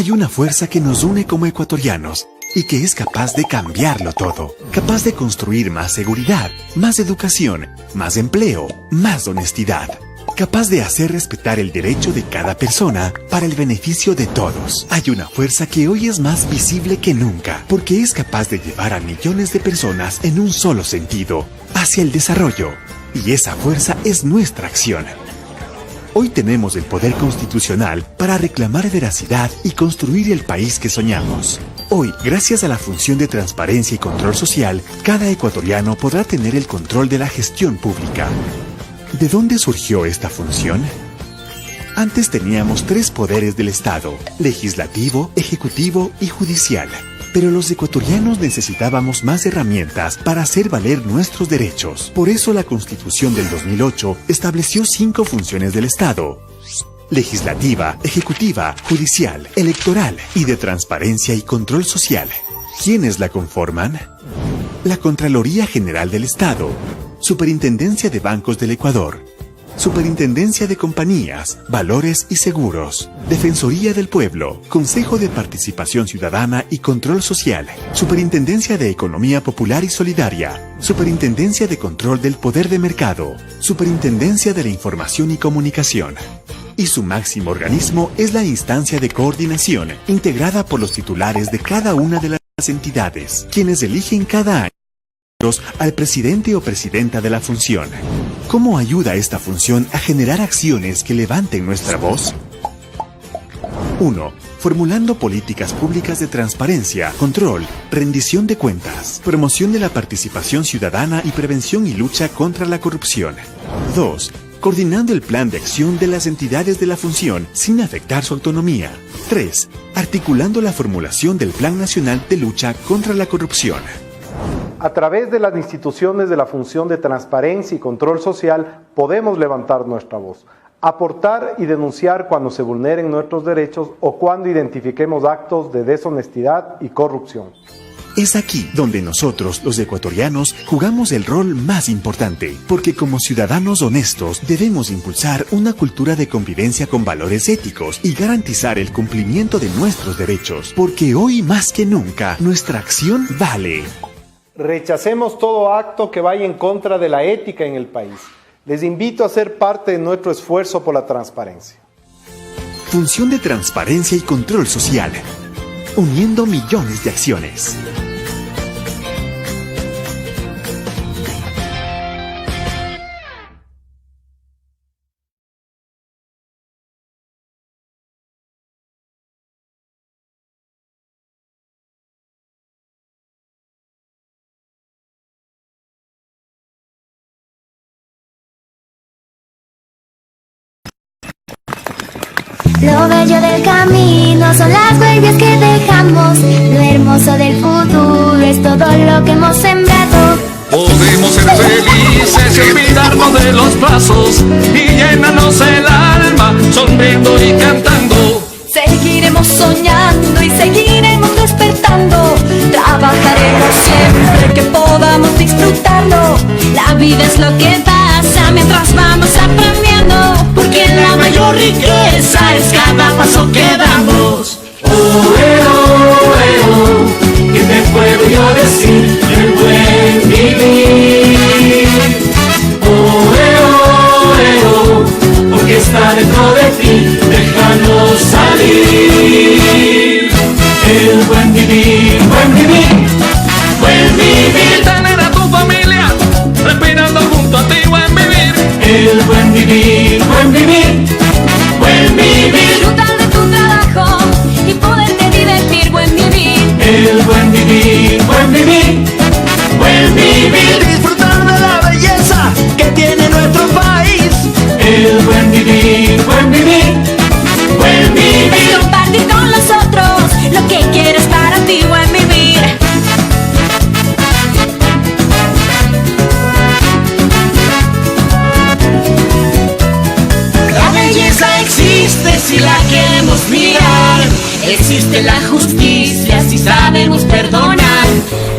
Hay una fuerza que nos une como ecuatorianos y que es capaz de cambiarlo todo, capaz de construir más seguridad, más educación, más empleo, más honestidad, capaz de hacer respetar el derecho de cada persona para el beneficio de todos. Hay una fuerza que hoy es más visible que nunca, porque es capaz de llevar a millones de personas en un solo sentido, hacia el desarrollo, y esa fuerza es nuestra acción. Hoy tenemos el poder constitucional para reclamar veracidad y construir el país que soñamos. Hoy, gracias a la función de transparencia y control social, cada ecuatoriano podrá tener el control de la gestión pública. ¿De dónde surgió esta función? Antes teníamos 3 poderes del Estado: legislativo, ejecutivo y judicial. Pero los ecuatorianos necesitábamos más herramientas para hacer valer nuestros derechos. Por eso la Constitución del 2008 estableció 5 funciones del Estado: legislativa, ejecutiva, judicial, electoral y de transparencia y control social. ¿Quiénes la conforman? La Contraloría General del Estado, Superintendencia de Bancos del Ecuador, Superintendencia de Compañías, Valores y Seguros, Defensoría del Pueblo, Consejo de Participación Ciudadana y Control Social, Superintendencia de Economía Popular y Solidaria, Superintendencia de Control del Poder de Mercado, Superintendencia de la Información y Comunicación. Y su máximo organismo es la instancia de coordinación, integrada por los titulares de cada una de las entidades, quienes eligen cada año al presidente o presidenta de la función. ¿Cómo ayuda esta función a generar acciones que levanten nuestra voz? 1. Formulando políticas públicas de transparencia, control, rendición de cuentas, promoción de la participación ciudadana y prevención y lucha contra la corrupción. 2. Coordinando el plan de acción de las entidades de la función sin afectar su autonomía. 3. Articulando la formulación del Plan Nacional de Lucha contra la Corrupción. A través de las instituciones de la función de transparencia y control social podemos levantar nuestra voz, aportar y denunciar cuando se vulneren nuestros derechos o cuando identifiquemos actos de deshonestidad y corrupción. Es aquí donde nosotros, los ecuatorianos, jugamos el rol más importante, porque como ciudadanos honestos debemos impulsar una cultura de convivencia con valores éticos y garantizar el cumplimiento de nuestros derechos, porque hoy más que nunca nuestra acción vale. Rechacemos todo acto que vaya en contra de la ética en el país. Les invito a ser parte de nuestro esfuerzo por la transparencia. Función de transparencia y control social, uniendo millones de acciones. Lo bello del camino son las huellas que dejamos. Lo hermoso del futuro es todo lo que hemos sembrado. Podemos ser felices y olvidarnos de los plazos y llenarnos el alma sonriendo y cantando. Seguiremos soñando y seguiremos despertando. Trabajaremos siempre que podamos disfrutarlo. La vida es lo que pasa mientras vamos aprendiendo, porque la mayor riqueza es cada paso que damos. ¿Qué te puedo yo decir del buen vivir? Porque está dentro de ti, déjalo salir. El buen vivir, buen vivir, buen vivir. Tener a tu familia respirando junto a ti, buen vivir. El buen vivir, buen vivir, buen vivir. Disfrutar de tu trabajo y poderte divertir, buen vivir. El buen vivir, buen vivir, buen vivir. Disfrutar de la belleza que tiene nuestro país. El buen vivir, buen vivir, buen vivir. Compartir con los otros lo que quieres para ti, buen vivir. La belleza existe si la queremos mirar. Existe la justicia si sabemos perdonar.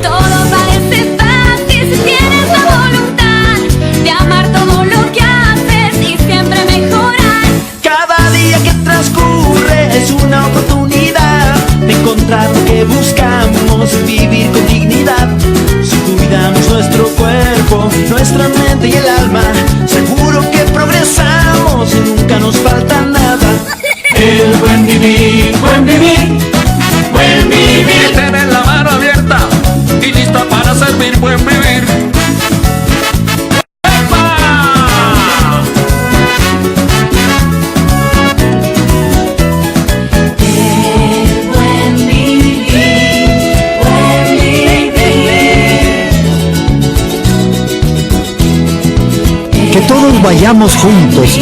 Todo parece fácil si tienes la voluntad de amar todo lo que haces y siempre mejorar. Cada día que transcurre es una oportunidad encontrar lo que buscamos, vivir con dignidad. Si cuidamos nuestro cuerpo, nuestra mente y el alma, seguro que progresamos y nunca nos falta nada. El buen vivir, buen vivir, buen vivir. Tener la mano abierta y lista para servir, buen vivir. Que todos vayamos juntos,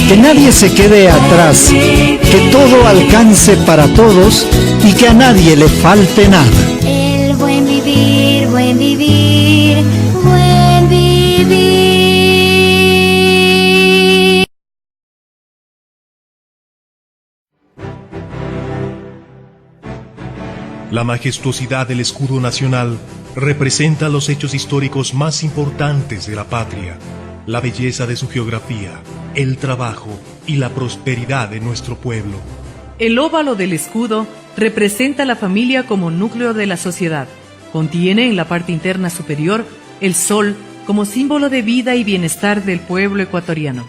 que nadie se quede atrás, que todo alcance para todos y que a nadie le falte nada. El buen vivir, buen vivir, buen vivir. La majestuosidad del escudo nacional representa los hechos históricos más importantes de la patria, la belleza de su geografía, el trabajo y la prosperidad de nuestro pueblo. El óvalo del escudo representa la familia como núcleo de la sociedad. Contiene en la parte interna superior el sol como símbolo de vida y bienestar del pueblo ecuatoriano.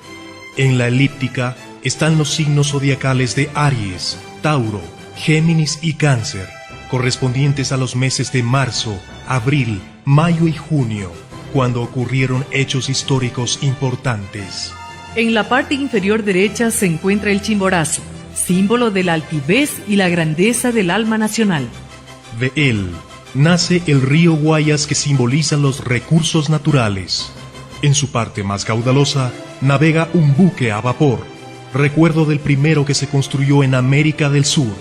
En la elíptica están los signos zodiacales de Aries, Tauro, Géminis y Cáncer, correspondientes a los meses de marzo, abril, mayo y junio, cuando ocurrieron hechos históricos importantes. En la parte inferior derecha se encuentra el Chimborazo, símbolo de la altivez y la grandeza del alma nacional. De él nace el río Guayas, que simboliza los recursos naturales. En su parte más caudalosa navega un buque a vapor, recuerdo del primero que se construyó en América del Sur.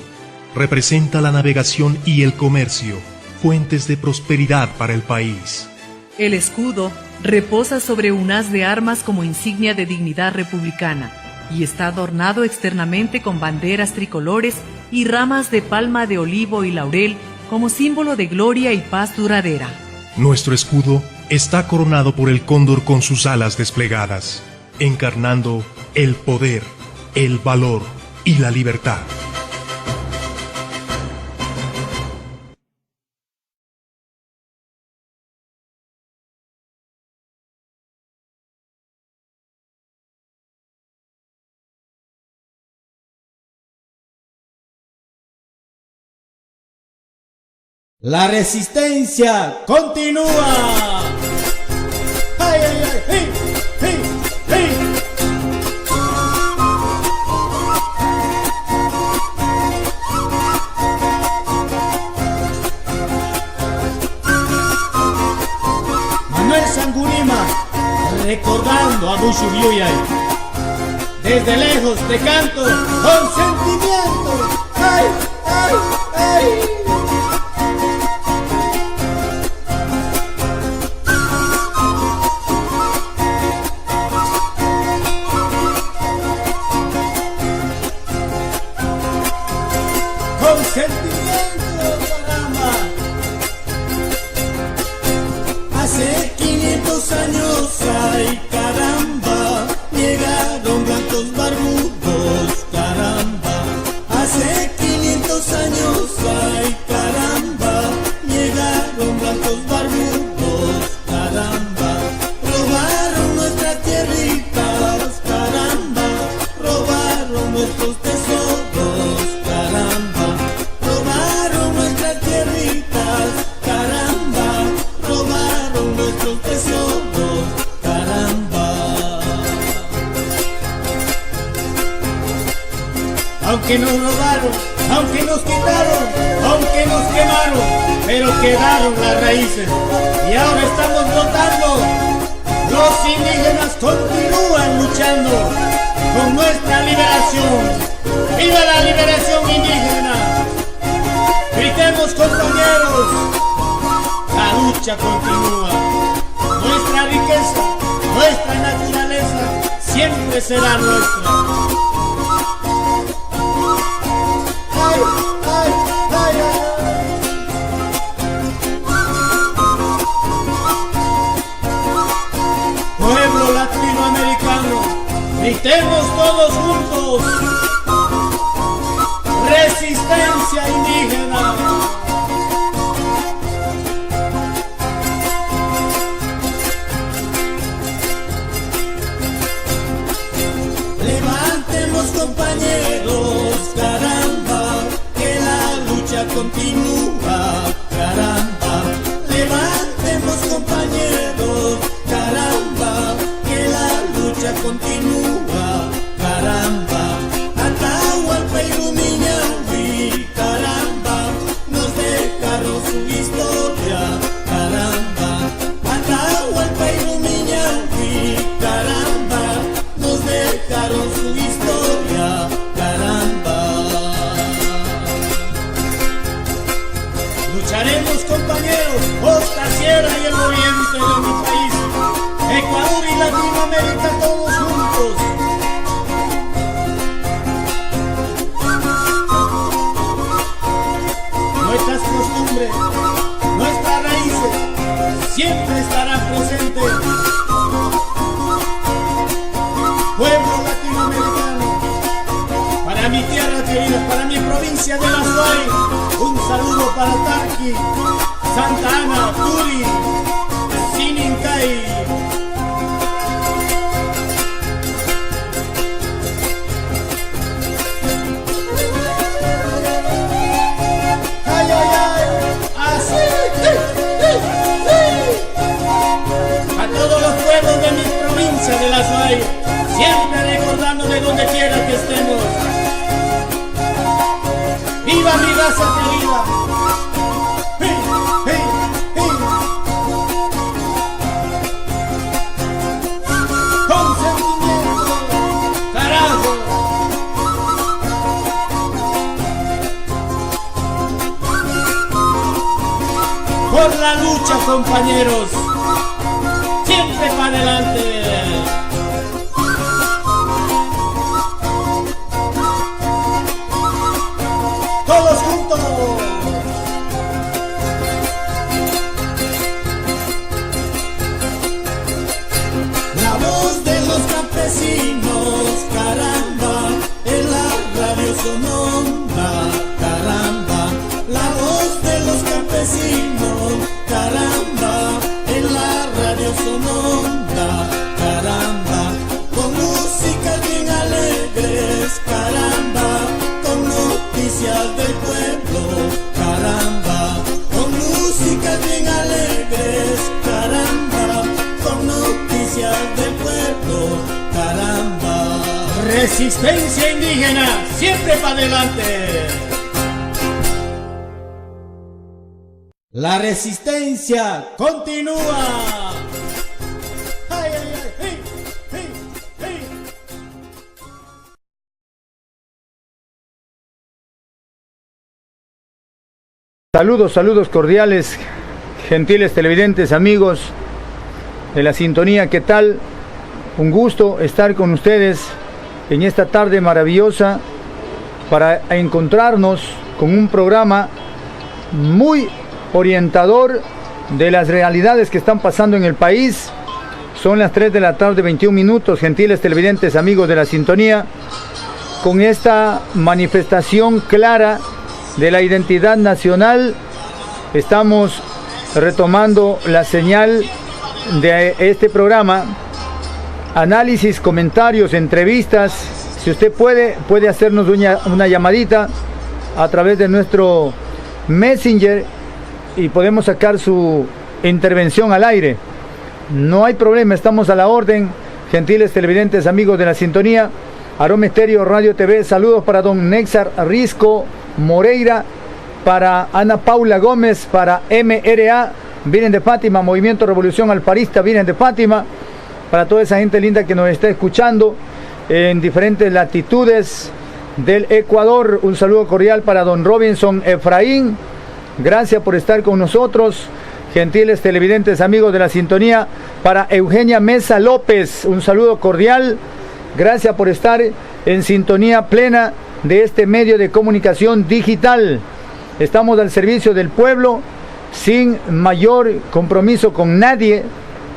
Representa la navegación y el comercio, fuentes de prosperidad para el país. El escudo reposa sobre un haz de armas como insignia de dignidad republicana y está adornado externamente con banderas tricolores y ramas de palma de olivo y laurel como símbolo de gloria y paz duradera. Nuestro escudo está coronado por el cóndor con sus alas desplegadas, encarnando el poder, el valor y la libertad. La resistencia continúa. ¡Ay, ay, ay! ¡Hey, hey, hey! Manuel Sangurima, recordando a Bushu Yuyay. Desde lejos te canto con sentimiento. ¡Ay, ay, ay! Con sentimiento, caramba. Hace 500 años, ay caramba, llegaron blancos barbudos, caramba. Hace 500 años, ay caramba, llegaron blancos barbudos, caramba. Robaron nuestras tierritas, caramba, robaron nuestros tesoros, caramba. Robaron nuestras tierritas, caramba, robaron nuestros tesoros, caramba. Aunque nos robaron, aunque nos quitaron, aunque nos quemaron, pero quedaron las raíces y ahora estamos brotando. Los indígenas continúan luchando con nuestra liberación. ¡Viva la liberación indígena! Gritemos, compañeros, la lucha continúa. Nuestra riqueza, nuestra naturaleza siempre será nuestra. ¡Ay, ay, ay, ay! Pueblo latinoamericano, gritemos todos juntos. Resistencia indígena. continúa, caramba. Levantemos, compañeros, caramba, que la lucha continúa, caramba. Atahualpa y Rumiñahui, caramba, nos dejaron su historia, caramba. Atahualpa y Rumiñahui, caramba, nos dejaron su historia, caramba. Lucharemos, compañeros, costa, sierra y el oriente de mi país, Ecuador y Latinoamérica, todos juntos. Nuestras costumbres, nuestras raíces, siempre estarán presentes. Pueblo latinoamericano, para mi tierra querida, para mi provincia de La Suay, un saludo para Tarqui, Santa Ana, Turi, Sinincay. Ay, ay, ay, así. A todos los pueblos de mi provincia de La Suay, siempre recordando de donde quiera que estemos. ¡Viva mi raza querida! ¡Hey, hey, hey! ¡Con sentimiento! ¡Carajo! Por la lucha, compañeros, siempre para adelante. Todos juntos. La voz de los campesinos, caramba, en la radio sonora, caramba. La voz de los campesinos, caramba, en la radio sonora, caramba. Con música bien alegres, caramba, con noticias del pueblo, caramba, con música bien alegres, caramba, con noticias del pueblo, caramba. Resistencia indígena, siempre para adelante. La resistencia continúa. Ay, ay, ay, hey, hey, hey. Saludos cordiales, gentiles televidentes, amigos de la sintonía, ¿qué tal? Un gusto estar con ustedes en esta tarde maravillosa para encontrarnos con un programa muy orientador de las realidades que están pasando en el país. Son las 3 de la tarde, 21 minutos, gentiles televidentes, amigos de la sintonía, con esta manifestación clara de la identidad nacional. Estamos retomando la señal de este programa, análisis, comentarios, entrevistas. Si usted puede hacernos una llamadita a través de nuestro Messenger y podemos sacar su intervención al aire. No hay problema, estamos a la orden, gentiles televidentes, amigos de la sintonía. Aroma Estéreo Radio TV, saludos para don Nexar Risco Moreira, para Ana Paula Gómez, para MRA, Virgen de Fátima, Movimiento Revolución Alfarista, Virgen de Fátima, para toda esa gente linda que nos está escuchando en diferentes latitudes del Ecuador. Un saludo cordial para don Robinson Efraín, gracias por estar con nosotros, gentiles televidentes, amigos de la sintonía. Para Eugenia Mesa López, un saludo cordial, gracias por estar en sintonía plena de este medio de comunicación digital. Estamos al servicio del pueblo, sin mayor compromiso con nadie.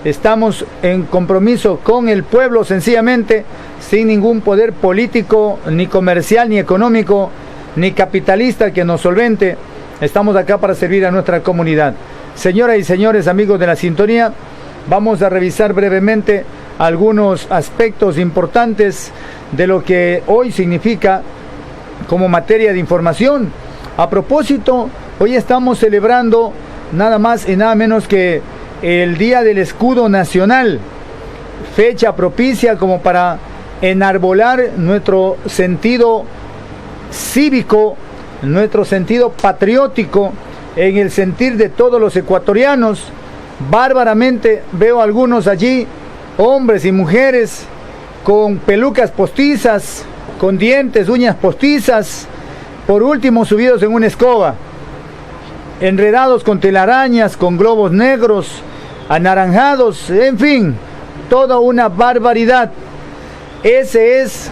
Estamos en compromiso con el pueblo, sencillamente, sin ningún poder político, ni comercial, ni económico, ni capitalista que nos solvente. Estamos acá para servir a nuestra comunidad. Señoras y señores, amigos de la sintonía, vamos a revisar brevemente algunos aspectos importantes de lo que hoy significa como materia de información A propósito, hoy estamos celebrando nada más y nada menos que el Día del Escudo Nacional, fecha propicia como para enarbolar nuestro sentido cívico, nuestro sentido patriótico, en el sentir de todos los ecuatorianos. Bárbaramente veo algunos allí, hombres y mujeres, con pelucas postizas, con dientes, uñas postizas, por último subidos en una escoba, enredados con telarañas, con globos negros, anaranjados, en fin, toda una barbaridad. Ese es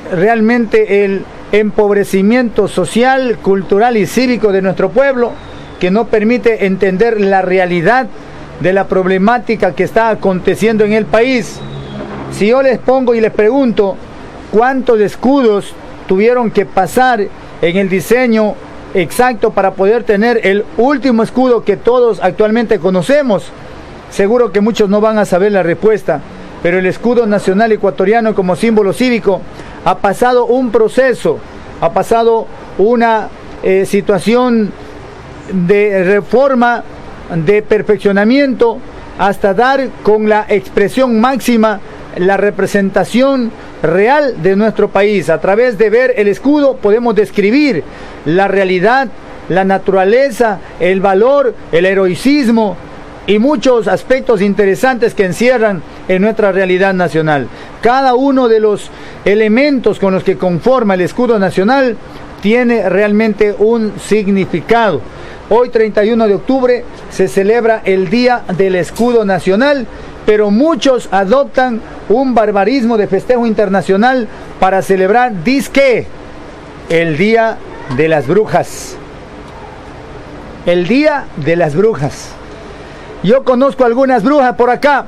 realmente el empobrecimiento social, cultural y cívico de nuestro pueblo, que no permite entender la realidad de la problemática que está aconteciendo en el país. Si yo les pongo y les pregunto cuántos escudos tuvieron que pasar en el diseño exacto para poder tener el último escudo que todos actualmente conocemos, seguro que muchos no van a saber la respuesta, pero el escudo nacional ecuatoriano como símbolo cívico ha pasado un proceso, ha pasado una situación de reforma, de perfeccionamiento, hasta dar con la expresión máxima la representación real de nuestro país. A través de ver el escudo podemos describir la realidad, la naturaleza, el valor, el heroicismo y muchos aspectos interesantes que encierran en nuestra realidad nacional. Cada uno de los elementos con los que conforma el escudo nacional tiene realmente un significado. Hoy, 31 de octubre, se celebra el Día del Escudo Nacional, pero muchos adoptan un barbarismo de festejo internacional para celebrar, dizque, el Día de las Brujas. El Día de las Brujas. Yo conozco algunas brujas por acá,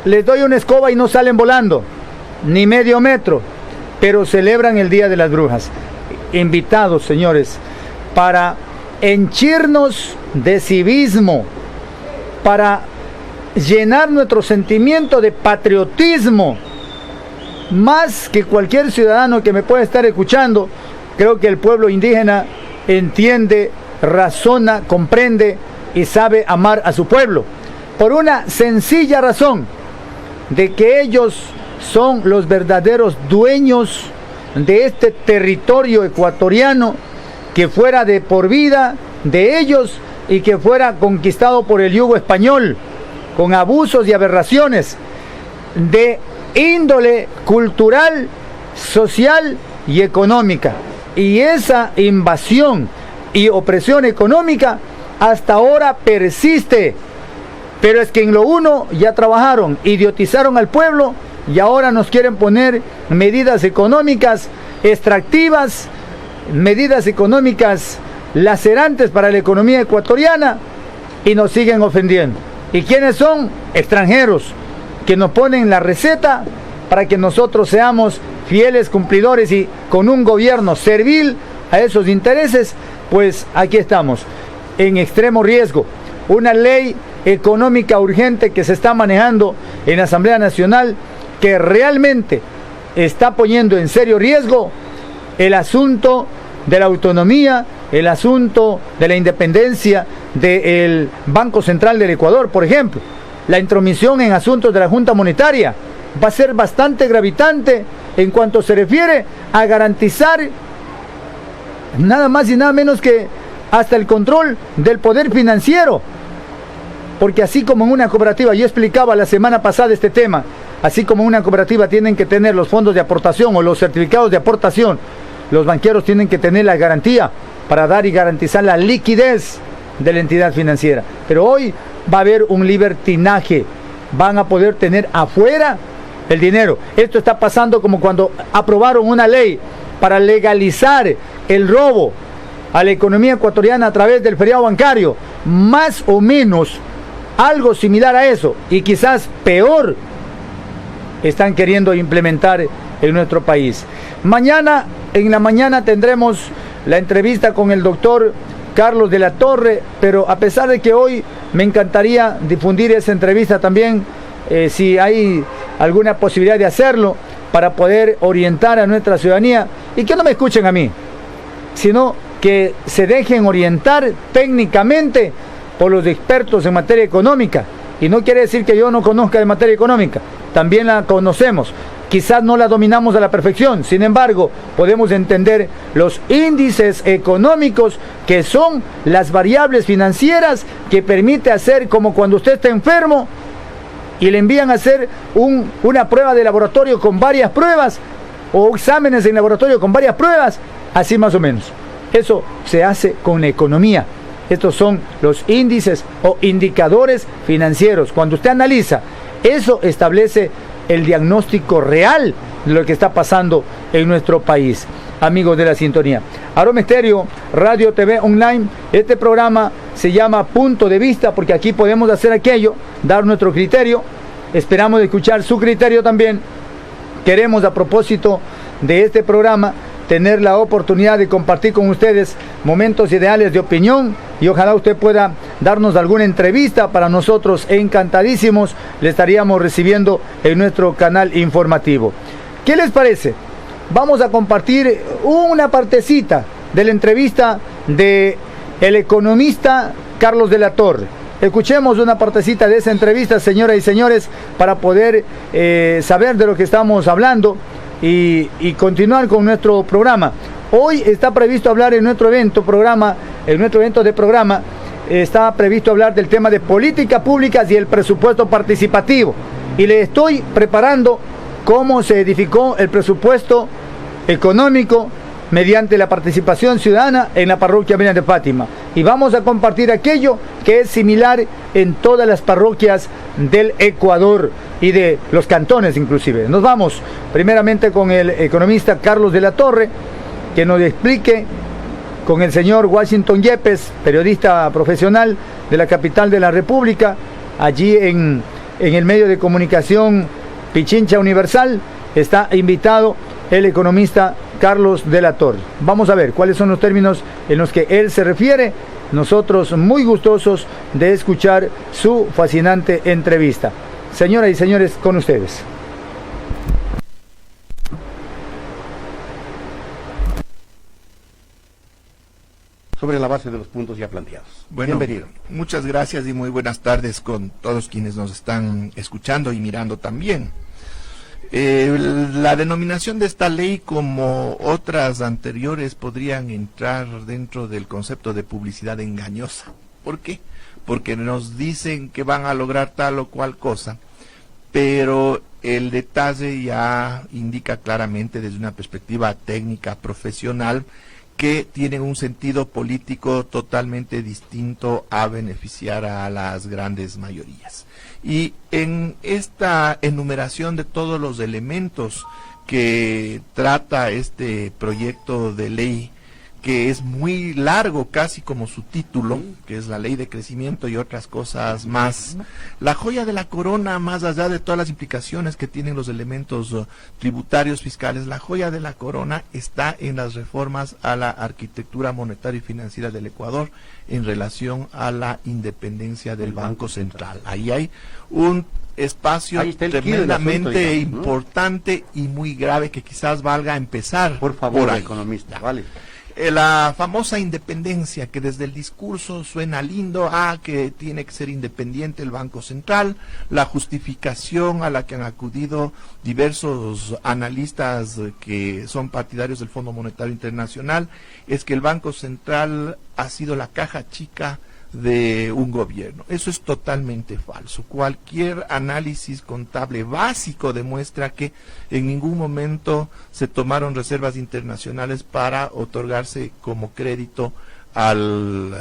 les doy una escoba y no salen volando, ni medio metro, pero celebran el Día de las Brujas. Invitados, señores, para henchirnos de civismo, para llenar nuestro sentimiento de patriotismo, más que cualquier ciudadano que me pueda estar escuchando. Creo que el pueblo indígena entiende, razona, comprende y sabe amar a su pueblo, por una sencilla razón, de que ellos son los verdaderos dueños de este territorio ecuatoriano, que fuera de por vida de ellos y que fuera conquistado por el yugo español, con abusos y aberraciones de índole cultural, social y económica. Y esa invasión y opresión económica hasta ahora persiste. Pero es que en lo uno ya trabajaron, idiotizaron al pueblo y ahora nos quieren poner medidas económicas extractivas, medidas económicas lacerantes para la economía ecuatoriana, y nos siguen ofendiendo. ¿Y quiénes son? Extranjeros, que nos ponen la receta para que nosotros seamos fieles cumplidores y con un gobierno servil a esos intereses. Pues aquí estamos, en extremo riesgo. Una ley económica urgente que se está manejando en la Asamblea Nacional, que realmente está poniendo en serio riesgo el asunto de la autonomía, el asunto de la independencia del Banco Central del Ecuador, por ejemplo. La intromisión en asuntos de la Junta Monetaria va a ser bastante gravitante en cuanto se refiere a garantizar nada más y nada menos que hasta el control del poder financiero. Porque así como en una cooperativa, yo explicaba la semana pasada este tema, así como en una cooperativa tienen que tener los fondos de aportación o los certificados de aportación, los banqueros tienen que tener la garantía para dar y garantizar la liquidez de la entidad financiera. Pero hoy va a haber un libertinaje, van a poder tener afuera el dinero. Esto está pasando como cuando aprobaron una ley para legalizar el robo a la economía ecuatoriana a través del feriado bancario, más o menos algo similar a eso, y quizás peor, están queriendo implementar en nuestro país. Mañana, en la mañana, tendremos la entrevista con el doctor Carlos de la Torre, pero a pesar de que hoy me encantaría difundir esa entrevista también, si hay alguna posibilidad de hacerlo, para poder orientar a nuestra ciudadanía, y que no me escuchen a mí, sino que se dejen orientar técnicamente por los expertos en materia económica. Y no quiere decir que yo no conozca de materia económica, también la conocemos. Quizás no la dominamos a la perfección, sin embargo, podemos entender los índices económicos, que son las variables financieras que permite hacer, como cuando usted está enfermo y le envían a hacer una prueba de laboratorio con varias pruebas, o exámenes en laboratorio con varias pruebas, así más o menos. Eso se hace con la economía. Estos son los índices o indicadores financieros. Cuando usted analiza, eso establece el diagnóstico real de lo que está pasando en nuestro país. Amigos de la sintonía, Aroma Estéreo, Radio TV Online, este programa se llama Punto de Vista, porque aquí podemos hacer aquello, dar nuestro criterio. Esperamos escuchar su criterio también. Queremos, a propósito de este programa, tener la oportunidad de compartir con ustedes momentos ideales de opinión, y ojalá usted pueda darnos alguna entrevista. Para nosotros, encantadísimos, le estaríamos recibiendo en nuestro canal informativo. ¿Qué les parece? Vamos a compartir una partecita de la entrevista de el economista Carlos de la Torre. Escuchemos una partecita de esa entrevista, señoras y señores, para poder saber de lo que estamos hablando y continuar con nuestro programa. Hoy está previsto hablar en nuestro evento de programa, está previsto hablar del tema de políticas públicas y el presupuesto participativo. Y le estoy preparando cómo se edificó el presupuesto económico mediante la participación ciudadana en la parroquia Virgen de Fátima. Y vamos a compartir aquello que es similar en todas las parroquias del Ecuador y de los cantones inclusive. Nos vamos primeramente con el economista Carlos de la Torre, que nos explique, con el señor Washington Yepes, periodista profesional de la capital de la República, allí en el medio de comunicación Pichincha Universal, está invitado el economista Carlos de la Torre. Vamos a ver cuáles son los términos en los que él se refiere. Nosotros muy gustosos de escuchar su fascinante entrevista. Señoras y señores, con ustedes. Sobre la base de los puntos ya planteados. Bueno, bienvenido. Muchas gracias y muy buenas tardes con todos quienes nos están escuchando y mirando también. La denominación de esta ley, como otras anteriores, podrían entrar dentro del concepto de publicidad engañosa. ¿Por qué? Porque nos dicen que van a lograr tal o cual cosa, pero el detalle ya indica claramente desde una perspectiva técnica, profesional, que tienen un sentido político totalmente distinto a beneficiar a las grandes mayorías. Y en esta enumeración de todos los elementos que trata este proyecto de ley, que es muy largo, casi como su título, que es la Ley de Crecimiento y otras cosas más, la joya de la corona, más allá de todas las implicaciones que tienen los elementos tributarios, fiscales, la joya de la corona está en las reformas a la arquitectura monetaria y financiera del Ecuador en relación a la independencia del Banco Central. Ahí hay un espacio tremendamente importante y muy grave que quizás valga empezar por favor, por ahí. Economista, vale. La famosa independencia, que desde el discurso suena lindo, que tiene que ser independiente el Banco Central, la justificación a la que han acudido diversos analistas que son partidarios del Fondo Monetario Internacional, es que el Banco Central ha sido la caja chica de un gobierno. Eso es totalmente falso. Cualquier análisis contable básico demuestra que en ningún momento se tomaron reservas internacionales para otorgarse como crédito al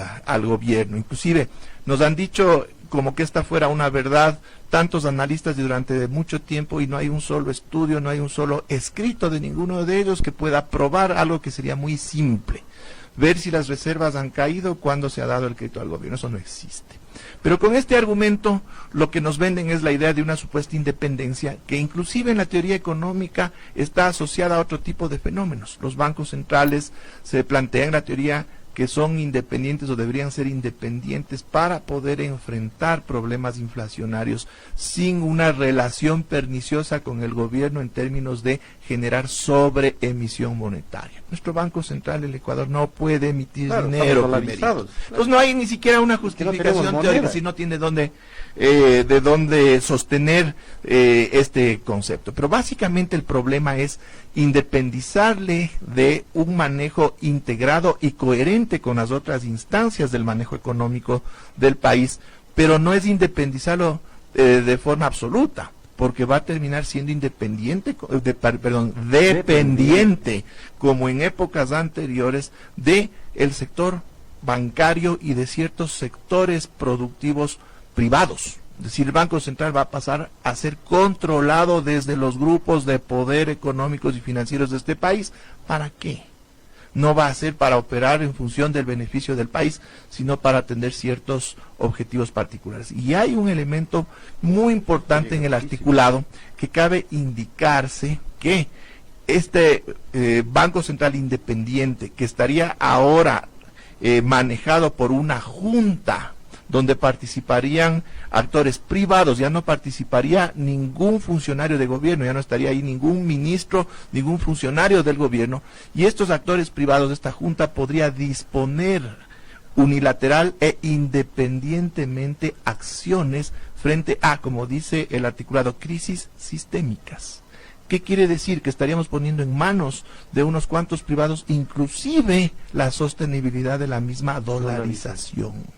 gobierno. Inclusive nos han dicho como que esta fuera una verdad tantos analistas durante mucho tiempo, y no hay un solo estudio, no hay un solo escrito de ninguno de ellos que pueda probar algo que sería muy simple: ver si las reservas han caído cuando se ha dado el crédito al gobierno. Eso no existe. Pero con este argumento lo que nos venden es la idea de una supuesta independencia, que inclusive en la teoría económica está asociada a otro tipo de fenómenos. Los bancos centrales se plantean en la teoría que son independientes o deberían ser independientes para poder enfrentar problemas inflacionarios sin una relación perniciosa con el gobierno en términos de generar sobreemisión monetaria. Nuestro Banco Central del Ecuador no puede emitir dinero. Entonces no hay ni siquiera una justificación teórica, si no tiene de dónde sostener este concepto. Pero básicamente el problema es independizarle de un manejo integrado y coherente con las otras instancias del manejo económico del país, pero no es independizarlo de forma absoluta, porque va a terminar siendo dependiente, como en épocas anteriores, de el sector bancario y de ciertos sectores productivos privados. Es decir, el Banco Central va a pasar a ser controlado desde los grupos de poder económicos y financieros de este país. ¿Para qué? No va a ser para operar en función del beneficio del país, sino para atender ciertos objetivos particulares. Y hay un elemento muy importante en el articulado que cabe indicarse que este Banco Central independiente, que estaría ahora manejado por una junta donde participarían actores privados, ya no participaría ningún funcionario de gobierno, ya no estaría ahí ningún ministro, ningún funcionario del gobierno, y estos actores privados de esta junta podría disponer unilateral e independientemente acciones frente a, como dice el articulado, crisis sistémicas. ¿Qué quiere decir? Que estaríamos poniendo en manos de unos cuantos privados inclusive la sostenibilidad de la misma dolarización.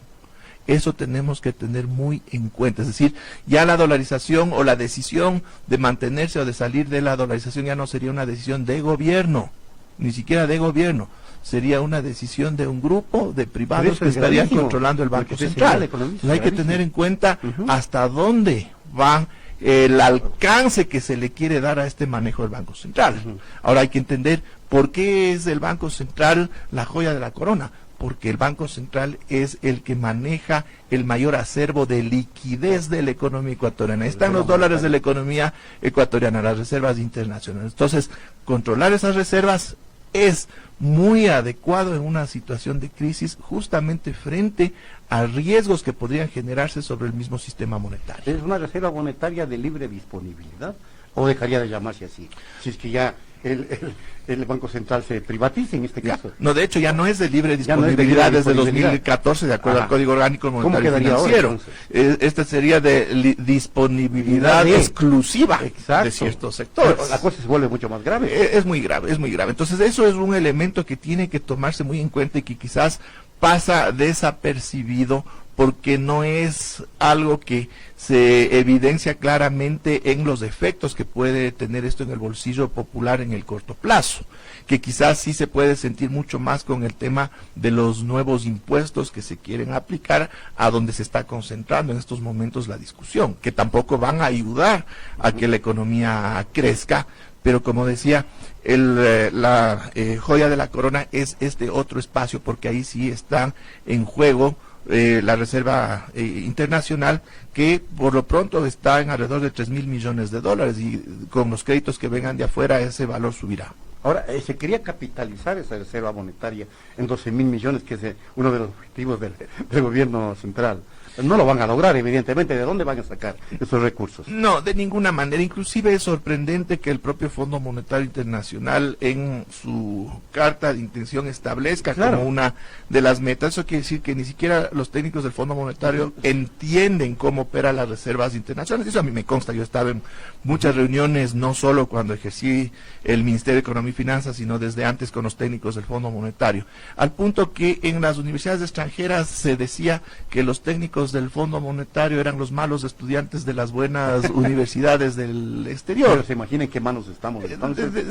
Eso tenemos que tener muy en cuenta. Es decir, ya la dolarización o la decisión de mantenerse o de salir de la dolarización ya no sería una decisión de gobierno, ni siquiera de gobierno. Sería una decisión de un grupo de privados que estarían controlando el Banco Central. Entonces hay que tener en cuenta hasta dónde va el alcance que se le quiere dar a este manejo del Banco Central. Ahora hay que entender por qué es el Banco Central la joya de la corona. Porque el Banco Central es el que maneja el mayor acervo de liquidez de la economía ecuatoriana. Ahí están los dólares de la economía ecuatoriana, las reservas internacionales. Entonces, controlar esas reservas es muy adecuado en una situación de crisis, justamente frente a riesgos que podrían generarse sobre el mismo sistema monetario. ¿Es una reserva monetaria de libre disponibilidad o dejaría de llamarse así? Si es que ya el Banco Central se privatiza en este caso. No, de hecho ya no es de libre disponibilidad desde 2014, de acuerdo al Código Orgánico Monetario y Financiero. Esta sería de disponibilidad exclusiva de ciertos sectores. Pero la cosa se vuelve mucho más grave. Es muy grave, es muy grave. Entonces eso es un elemento que tiene que tomarse muy en cuenta y que quizás pasa desapercibido porque no es algo que se evidencia claramente en los efectos que puede tener esto en el bolsillo popular en el corto plazo, que quizás sí se puede sentir mucho más con el tema de los nuevos impuestos que se quieren aplicar, a donde se está concentrando en estos momentos la discusión, que tampoco van a ayudar a que la economía crezca, pero como decía, la joya de la corona es este otro espacio, porque ahí sí están en juego la reserva internacional, que por lo pronto está en alrededor de 3.000 millones de dólares, y con los créditos que vengan de afuera ese valor subirá. Ahora, se quería capitalizar esa reserva monetaria en 12.000 millones, que es uno de los objetivos del gobierno central. No lo van a lograr, evidentemente. ¿De dónde van a sacar esos recursos? No, de ninguna manera. Inclusive es sorprendente que el propio Fondo Monetario Internacional en su carta de intención establezca como una de las metas. Eso quiere decir que ni siquiera los técnicos del Fondo Monetario entienden cómo operan las reservas internacionales. Eso a mí me consta. Yo estaba en muchas reuniones, no solo cuando ejercí el Ministerio de Economía y Finanzas, sino desde antes con los técnicos del Fondo Monetario. Al punto que en las universidades extranjeras se decía que los técnicos del Fondo Monetario eran los malos estudiantes de las buenas universidades del exterior. Pero se imaginen qué manos estamos.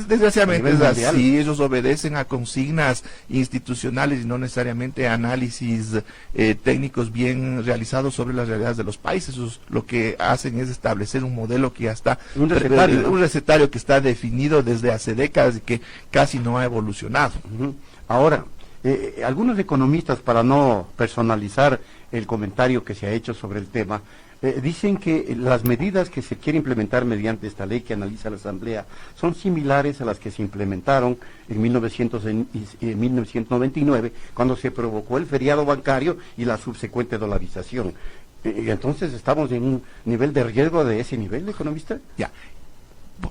Desgraciadamente es así. Ellos obedecen a consignas institucionales y no necesariamente a análisis técnicos bien realizados sobre las realidades de los países. Ellos lo que hacen es establecer un modelo que ya está, un recetario que está definido desde hace décadas y que casi no ha evolucionado. Ahora, algunos economistas, para no personalizar el comentario que se ha hecho sobre el tema, Dicen que las medidas que se quiere implementar mediante esta ley que analiza la Asamblea son similares a las que se implementaron en 1999, cuando se provocó el feriado bancario y la subsecuente dolarización. Entonces, ¿estamos en un nivel de riesgo de ese nivel, economista? Ya.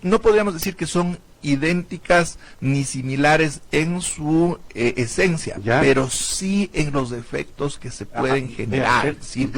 No podríamos decir que son idénticas ni similares en su esencia, pero sí en los efectos que se pueden generar. Es decir,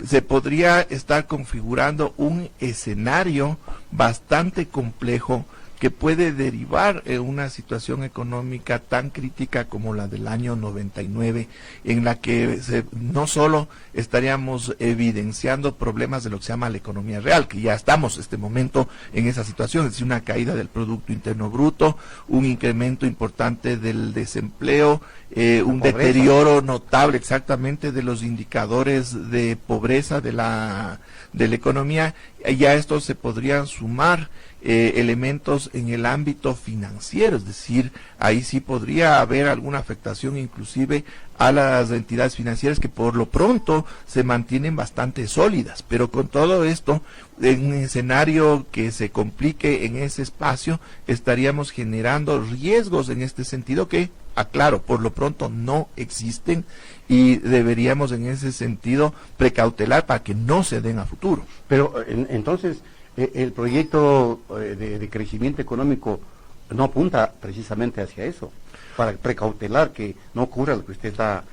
se podría estar configurando un escenario bastante complejo que puede derivar en una situación económica tan crítica como la del año 99, en la que no solo estaríamos evidenciando problemas de lo que se llama la economía real, que ya estamos en este momento en esa situación, es decir, una caída del Producto Interno Bruto, un incremento importante del desempleo, un deterioro notable exactamente de los indicadores de pobreza de la economía. Ya a esto se podrían sumar elementos en el ámbito financiero, es decir, ahí sí podría haber alguna afectación inclusive a las entidades financieras que por lo pronto se mantienen bastante sólidas, pero con todo esto, en un escenario que se complique en ese espacio, estaríamos generando riesgos en este sentido que, aclaro, por lo pronto no existen y deberíamos en ese sentido precautelar para que no se den a futuro. Pero entonces, el proyecto de crecimiento económico no apunta precisamente hacia eso, para precautelar que no ocurra lo que usted está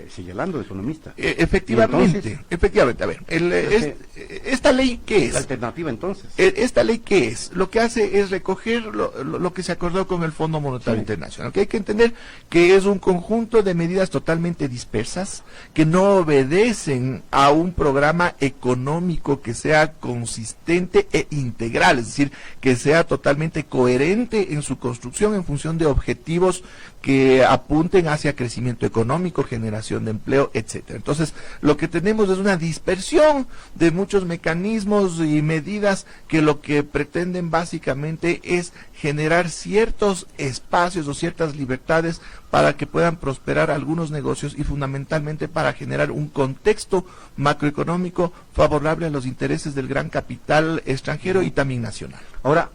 señalando, economista. Efectivamente, efectivamente. A ver, ¿esta ley qué es? La alternativa entonces. ¿Esta ley qué es? Lo que hace es recoger lo que se acordó con el Fondo Monetario Internacional, que hay que entender que es un conjunto de medidas totalmente dispersas, que no obedecen a un programa económico que sea consistente e integral, es decir, que sea totalmente coherente en su construcción en función de objetivos que apunten hacia crecimiento económico, generación de empleo, etcétera. Entonces, lo que tenemos es una dispersión de muchos mecanismos y medidas que lo que pretenden básicamente es generar ciertos espacios o ciertas libertades para que puedan prosperar algunos negocios y fundamentalmente para generar un contexto macroeconómico favorable a los intereses del gran capital extranjero y también nacional. Ahora,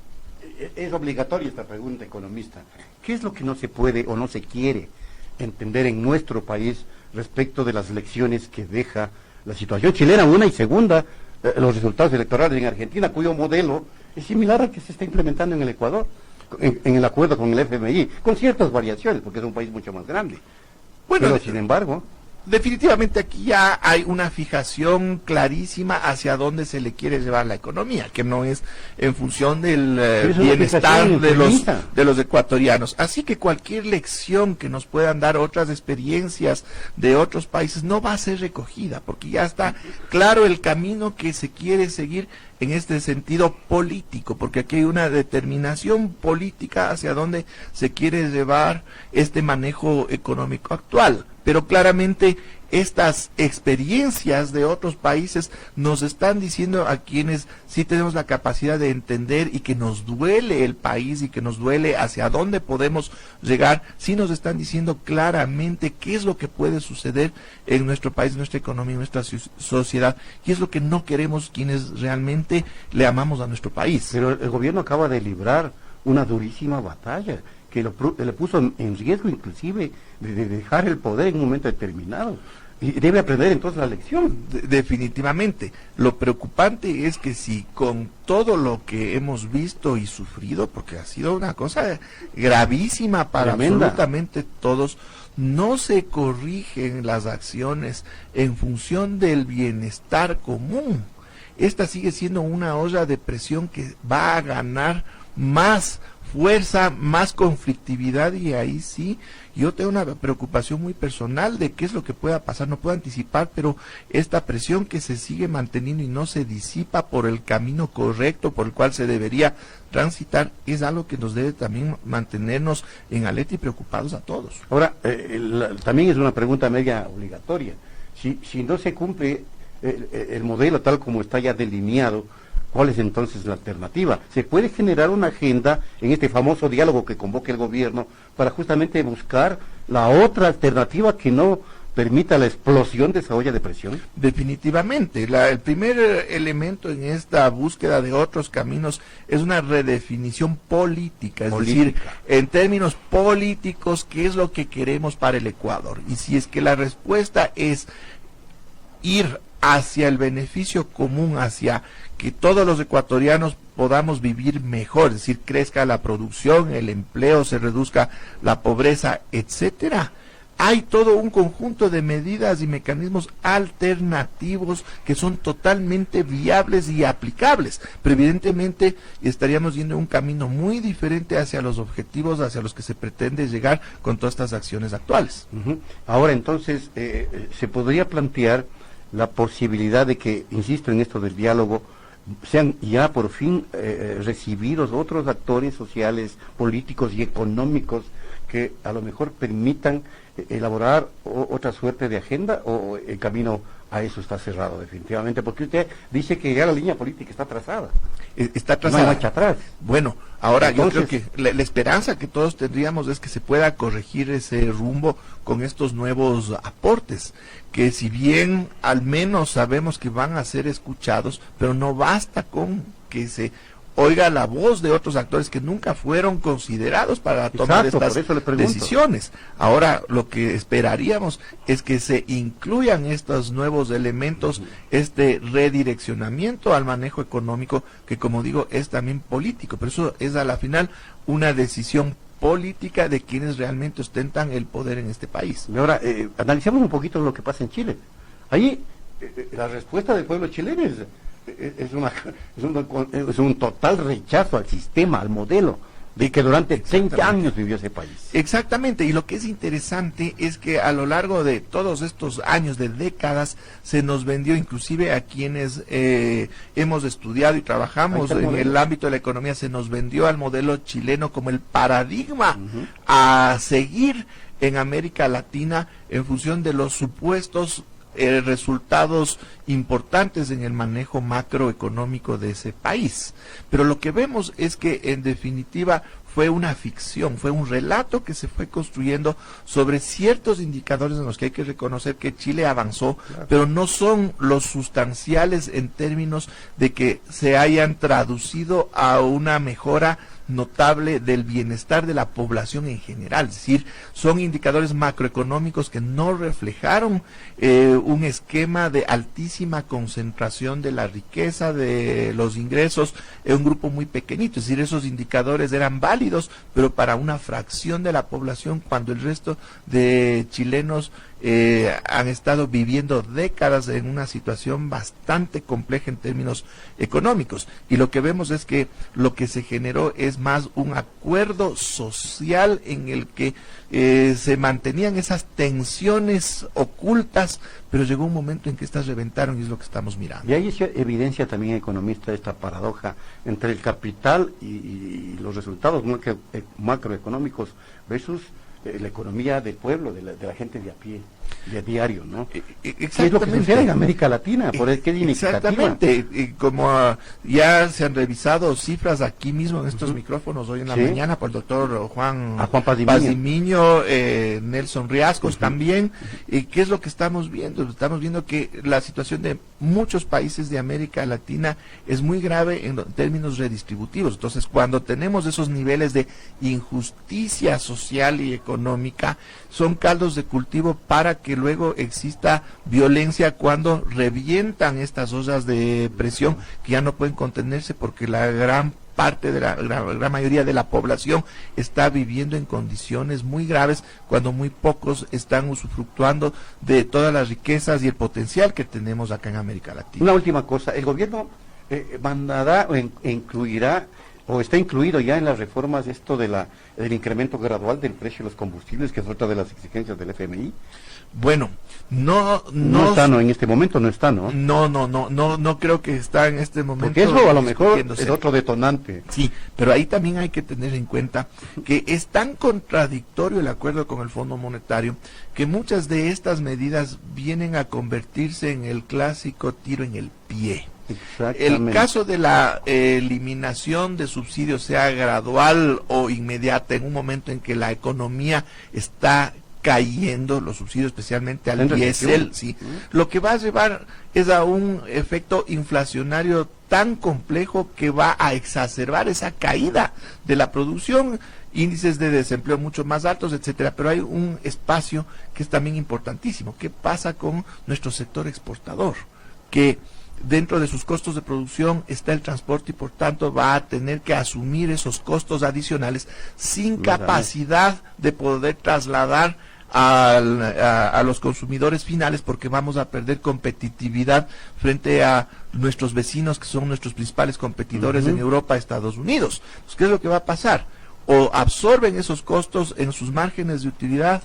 es obligatoria esta pregunta, economista. ¿Qué es lo que no se puede o no se quiere entender en nuestro país respecto de las lecciones que deja la situación chilena, una, y segunda, los resultados electorales en Argentina, cuyo modelo es similar al que se está implementando en el Ecuador, en el acuerdo con el FMI, con ciertas variaciones, porque es un país mucho más grande? Bueno, pero sin embargo, definitivamente aquí ya hay una fijación clarísima hacia dónde se le quiere llevar la economía, que no es en función del bienestar de los ecuatorianos. Así que cualquier lección que nos puedan dar otras experiencias de otros países no va a ser recogida, porque ya está claro el camino que se quiere seguir en este sentido político, porque aquí hay una determinación política hacia dónde se quiere llevar este manejo económico actual. Pero claramente estas experiencias de otros países nos están diciendo a quienes sí tenemos la capacidad de entender y que nos duele el país y que nos duele hacia dónde podemos llegar, sí nos están diciendo claramente qué es lo que puede suceder en nuestro país, en nuestra economía, en nuestra sociedad, y es lo que no queremos quienes realmente le amamos a nuestro país. Pero el gobierno acaba de librar una durísima batalla que le puso en riesgo inclusive de dejar el poder en un momento determinado. Y debe aprender entonces la lección. Definitivamente. Lo preocupante es que si con todo lo que hemos visto y sufrido, porque ha sido una cosa gravísima para absolutamente todos, no se corrigen las acciones en función del bienestar común. Esta sigue siendo una olla de presión que va a ganar más fuerza, más conflictividad, y ahí sí yo tengo una preocupación muy personal de qué es lo que pueda pasar. No puedo anticipar, pero esta presión que se sigue manteniendo y no se disipa por el camino correcto por el cual se debería transitar es algo que nos debe también mantenernos en alerta y preocupados a todos. Ahora, también es una pregunta media obligatoria. Si no se cumple el modelo tal como está ya delineado, ¿cuál es entonces la alternativa? ¿Se puede generar una agenda en este famoso diálogo que convoca el gobierno para justamente buscar la otra alternativa que no permita la explosión de esa olla de presión? Definitivamente. El primer elemento en esta búsqueda de otros caminos es una redefinición política, es decir, en términos políticos, ¿qué es lo que queremos para el Ecuador? Y si es que la respuesta es ir hacia el beneficio común, hacia que todos los ecuatorianos podamos vivir mejor, es decir, crezca la producción, el empleo, se reduzca la pobreza, etcétera. Hay todo un conjunto de medidas y mecanismos alternativos que son totalmente viables y aplicables, pero evidentemente estaríamos yendo un camino muy diferente hacia los objetivos hacia los que se pretende llegar con todas estas acciones actuales. Ahora entonces, se podría plantear la posibilidad de que, insisto en esto del diálogo, sean ya por fin recibidos otros actores sociales, políticos y económicos que a lo mejor permitan elaborar otra suerte de agenda, o el camino a eso está cerrado definitivamente, porque usted dice que ya la línea política está trazada. Está trazada. No hay marcha atrás. Bueno, ahora entonces, yo creo que la esperanza que todos tendríamos es que se pueda corregir ese rumbo con estos nuevos aportes, que si bien al menos sabemos que van a ser escuchados, pero no basta con que se oiga la voz de otros actores que nunca fueron considerados para tomar estas decisiones. Ahora lo que esperaríamos es que se incluyan estos nuevos elementos, este redireccionamiento al manejo económico, que como digo es también político, pero eso es a la final una decisión política de quienes realmente ostentan el poder en este país. Y ahora, analicemos un poquito lo que pasa en Chile. Ahí la respuesta del pueblo chileno es un total rechazo al sistema, al modelo de que durante 30 años vivió ese país. Exactamente, y lo que es interesante es que a lo largo de todos estos años, de décadas, se nos vendió, inclusive a quienes hemos estudiado y trabajamos en el ámbito de la economía, se nos vendió al modelo chileno como el paradigma a seguir en América Latina en función de los supuestos resultados importantes en el manejo macroeconómico de ese país. Pero lo que vemos es que en definitiva fue una ficción, fue un relato que se fue construyendo sobre ciertos indicadores en los que hay que reconocer que Chile avanzó, pero no son los sustanciales en términos de que se hayan traducido a una mejora notable del bienestar de la población en general. Es decir, son indicadores macroeconómicos que no reflejaron un esquema de altísima concentración de la riqueza, de los ingresos en un grupo muy pequeñito. Es decir, esos indicadores eran válidos, pero para una fracción de la población, cuando el resto de chilenos han estado viviendo décadas en una situación bastante compleja en términos económicos. Y lo que vemos es que lo que se generó es más un acuerdo social en el que se mantenían esas tensiones ocultas, pero llegó un momento en que estas reventaron y es lo que estamos mirando. Y ahí evidencia también, economista, esta paradoja entre el capital y los resultados macroeconómicos versus la economía del pueblo, de la gente de a pie, de diario, ¿no? ¿Qué es lo que sucede en América Latina? ¿Por qué es significativa? Exactamente, como ya se han revisado cifras aquí mismo en estos micrófonos hoy en la mañana por el doctor Juan Pazimiño, Nelson Riascos también, ¿qué es lo que estamos viendo? Estamos viendo que la situación de muchos países de América Latina es muy grave en términos redistributivos. Entonces, cuando tenemos esos niveles de injusticia social y económica, son caldos de cultivo para que luego exista violencia cuando revientan estas ollas de presión que ya no pueden contenerse porque la gran parte de la gran mayoría de la población está viviendo en condiciones muy graves cuando muy pocos están usufructuando de todas las riquezas y el potencial que tenemos acá en América Latina. Una última cosa, el gobierno mandará o incluirá o está incluido ya en las reformas esto de del incremento gradual del precio de los combustibles, que es otra de las exigencias del FMI. Bueno, no está, en este momento no está, ¿no? No creo que está en este momento. Porque eso a lo mejor es otro detonante. Sí, pero ahí también hay que tener en cuenta que es tan contradictorio el acuerdo con el Fondo Monetario que muchas de estas medidas vienen a convertirse en el clásico tiro en el pie. El caso de la eliminación de subsidios, sea gradual o inmediata, en un momento en que la economía está cayendo los subsidios, especialmente al diésel, sí. Lo que va a llevar es a un efecto inflacionario tan complejo que va a exacerbar esa caída de la producción, índices de desempleo mucho más altos, etcétera. Pero hay un espacio que es también importantísimo. ¿Qué pasa con nuestro sector exportador? Que dentro de sus costos de producción está el transporte y por tanto va a tener que asumir esos costos adicionales sin capacidad de poder trasladar a los consumidores finales, porque vamos a perder competitividad frente a nuestros vecinos que son nuestros principales competidores en Europa, Estados Unidos. Entonces, ¿qué es lo que va a pasar? O absorben esos costos en sus márgenes de utilidad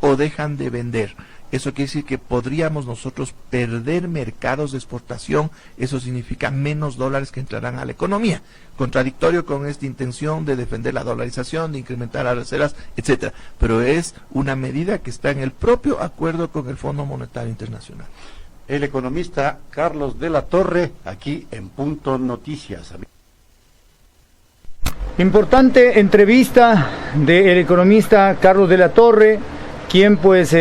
o dejan de vender. Eso quiere decir que podríamos nosotros perder mercados de exportación. Eso significa menos dólares que entrarán a la economía, contradictorio con esta intención de defender la dolarización, de incrementar arancelas, etcétera. Pero es una medida que está en el propio acuerdo con el Fondo Monetario Internacional. El economista Carlos de la Torre, aquí en Punto Noticias. Importante entrevista del economista Carlos de la Torre, quien pues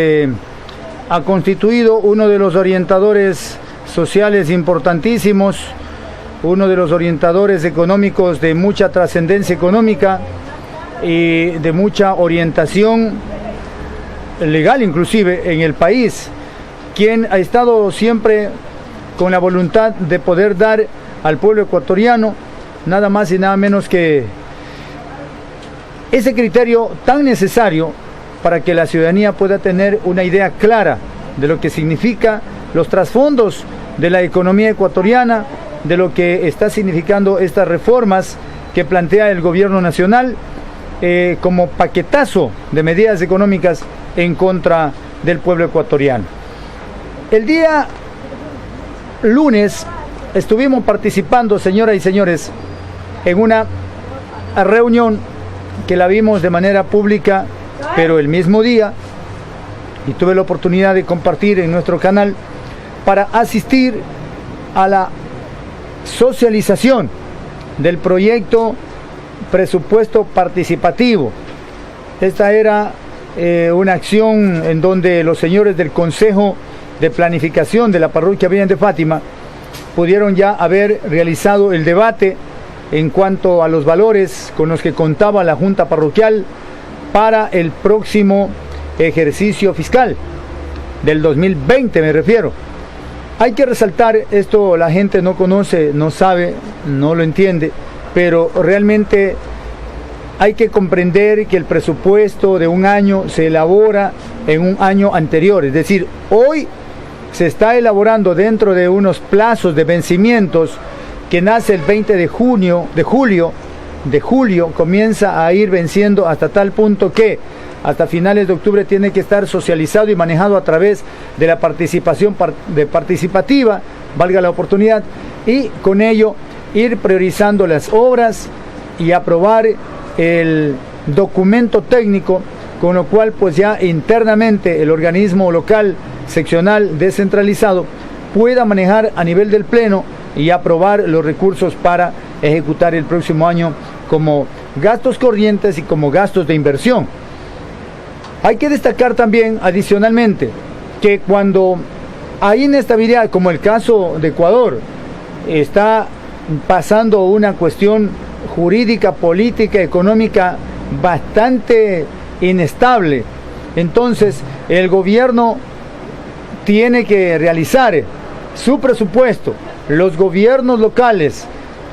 ha constituido uno de los orientadores sociales importantísimos, uno de los orientadores económicos de mucha trascendencia económica y de mucha orientación legal inclusive en el país, quien ha estado siempre con la voluntad de poder dar al pueblo ecuatoriano nada más y nada menos que ese criterio tan necesario para que la ciudadanía pueda tener una idea clara de lo que significa los trasfondos de la economía ecuatoriana, de lo que está significando estas reformas que plantea el gobierno nacional como paquetazo de medidas económicas en contra del pueblo ecuatoriano. El día lunes estuvimos participando, señoras y señores, en una reunión que la vimos de manera pública, pero el mismo día, y tuve la oportunidad de compartir en nuestro canal, para asistir a la socialización del proyecto presupuesto participativo. Esta era una acción en donde los señores del Consejo de Planificación de la Parroquia Virgen de Fátima pudieron ya haber realizado el debate en cuanto a los valores con los que contaba la Junta Parroquial para el próximo ejercicio fiscal del 2020, me refiero. Hay que resaltar esto, la gente no conoce, no sabe, no lo entiende, pero realmente hay que comprender que el presupuesto de un año se elabora en un año anterior, es decir, hoy se está elaborando dentro de unos plazos de vencimientos que nace el 20 de julio, comienza a ir venciendo hasta tal punto que hasta finales de octubre tiene que estar socializado y manejado a través de la participación participativa, valga la oportunidad, y con ello ir priorizando las obras y aprobar el documento técnico, con lo cual pues ya internamente el organismo local, seccional, descentralizado, pueda manejar a nivel del pleno y aprobar los recursos para ejecutar el próximo año como gastos corrientes y como gastos de inversión. Hay que destacar también, adicionalmente, que cuando hay inestabilidad, como el caso de Ecuador, está pasando una cuestión jurídica, política, económica bastante inestable, entonces el gobierno tiene que realizar su presupuesto. Los gobiernos locales,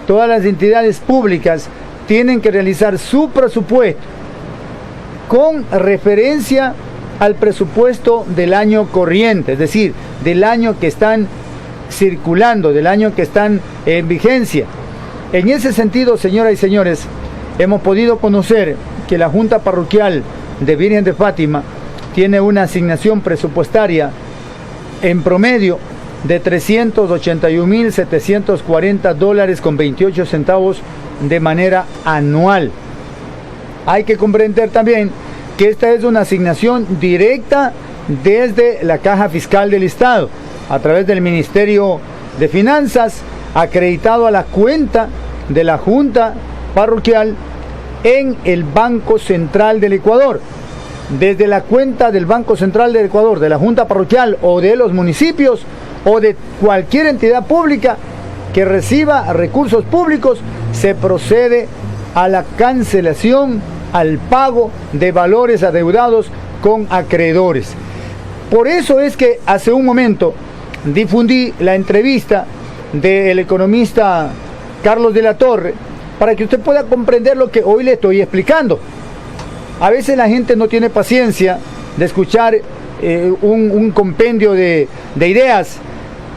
todas las entidades públicas tienen que realizar su presupuesto con referencia al presupuesto del año corriente, es decir, del año que están circulando, del año que están en vigencia. En ese sentido, señoras y señores, hemos podido conocer que la Junta Parroquial de Virgen de Fátima tiene una asignación presupuestaria en promedio de $381,740 con 28 centavos de manera anual. Hay que comprender también que esta es una asignación directa desde la Caja Fiscal del Estado, a través del Ministerio de Finanzas, acreditado a la cuenta de la Junta Parroquial en el Banco Central del Ecuador. desde la cuenta del Banco Central del Ecuador, de la Junta Parroquial o de los municipios o de cualquier entidad pública que reciba recursos públicos, se procede a la cancelación, al pago de valores adeudados con acreedores. Por eso es que hace un momento difundí la entrevista del economista Carlos de la Torre para que usted pueda comprender lo que hoy le estoy explicando. A veces la gente no tiene paciencia de escuchar un compendio de ideas.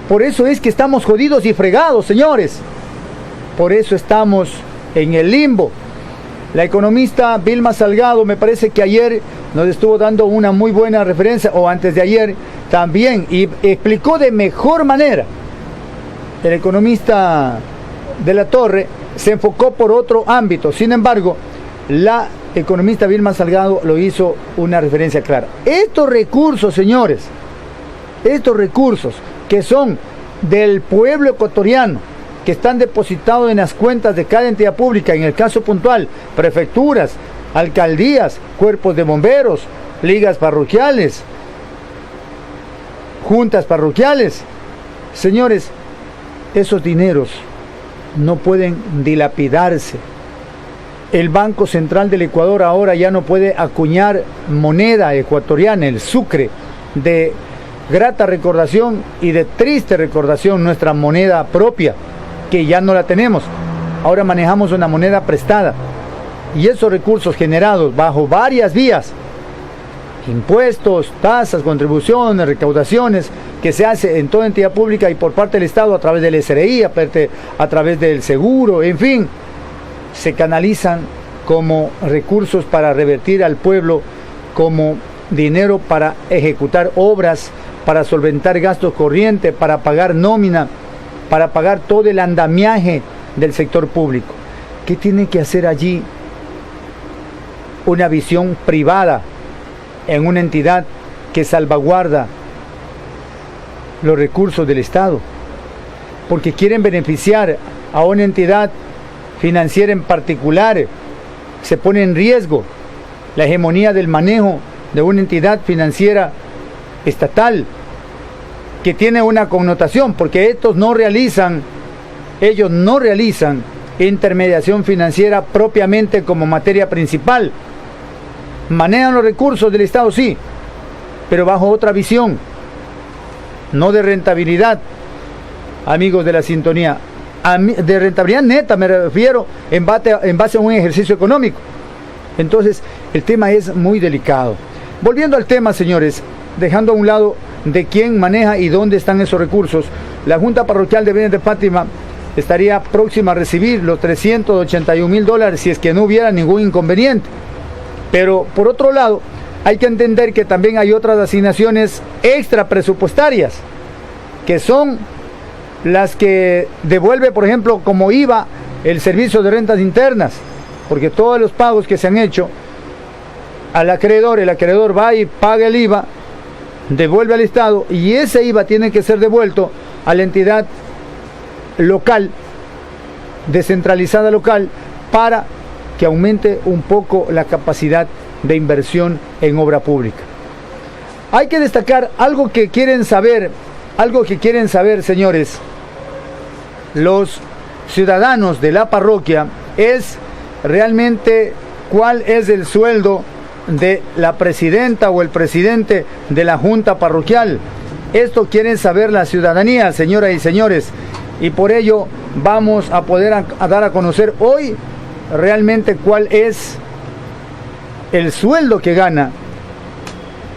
Por eso es que estamos jodidos y fregados, señores. Por eso estamos en el limbo. La economista Vilma Salgado, me parece que ayer nos estuvo dando una muy buena referencia, o antes de ayer también, y explicó de mejor manera. El economista de la Torre se enfocó por otro ámbito. Sin embargo, la economista Vilma Salgado lo hizo una referencia clara. Estos recursos, señores, estos recursos que son del pueblo ecuatoriano, que están depositados en las cuentas de cada entidad pública, en el caso puntual, prefecturas, alcaldías, cuerpos de bomberos, ligas parroquiales, juntas parroquiales. Señores, esos dineros no pueden dilapidarse. El Banco Central del Ecuador ahora ya no puede acuñar moneda ecuatoriana, el sucre, de grata recordación y de triste recordación, nuestra moneda propia, que ya no la tenemos. Ahora manejamos una moneda prestada. Y esos recursos generados bajo varias vías, impuestos, tasas, contribuciones, recaudaciones, que se hace en toda entidad pública y por parte del Estado a través del SRI, a través del seguro, en fin, se canalizan como recursos para revertir al pueblo, como dinero para ejecutar obras, para solventar gastos corrientes, para pagar nómina, para pagar todo el andamiaje del sector público. ¿Qué tiene que hacer allí una visión privada en una entidad que salvaguarda los recursos del Estado? Porque quieren beneficiar a una entidad financiera en particular. Se pone en riesgo la hegemonía del manejo de una entidad financiera estatal, que tiene una connotación, porque ellos no realizan intermediación financiera propiamente como materia principal. Manejan los recursos del Estado, sí, pero bajo otra visión, no de rentabilidad, amigos de la sintonía. De rentabilidad neta me refiero en base a un ejercicio económico. Entonces, el tema es muy delicado. Volviendo al tema, señores, dejando a un lado de quién maneja y dónde están esos recursos, la Junta Parroquial de Belén de Fátima estaría próxima a recibir los $381,000 si es que no hubiera ningún inconveniente. Pero, por otro lado, hay que entender que también hay otras asignaciones extra presupuestarias, que son las que devuelve, por ejemplo, como IVA, el Servicio de Rentas Internas, porque todos los pagos que se han hecho al acreedor, el acreedor va y paga el IVA, devuelve al Estado, y ese IVA tiene que ser devuelto a la entidad local, descentralizada local, para que aumente un poco la capacidad de inversión en obra pública. Hay que destacar algo que quieren saber, señores, los ciudadanos de la parroquia, es realmente cuál es el sueldo de la presidenta o el presidente de la Junta Parroquial. Esto quieren saber la ciudadanía, señoras y señores, y por ello vamos a poder dar a conocer hoy realmente cuál es el sueldo que gana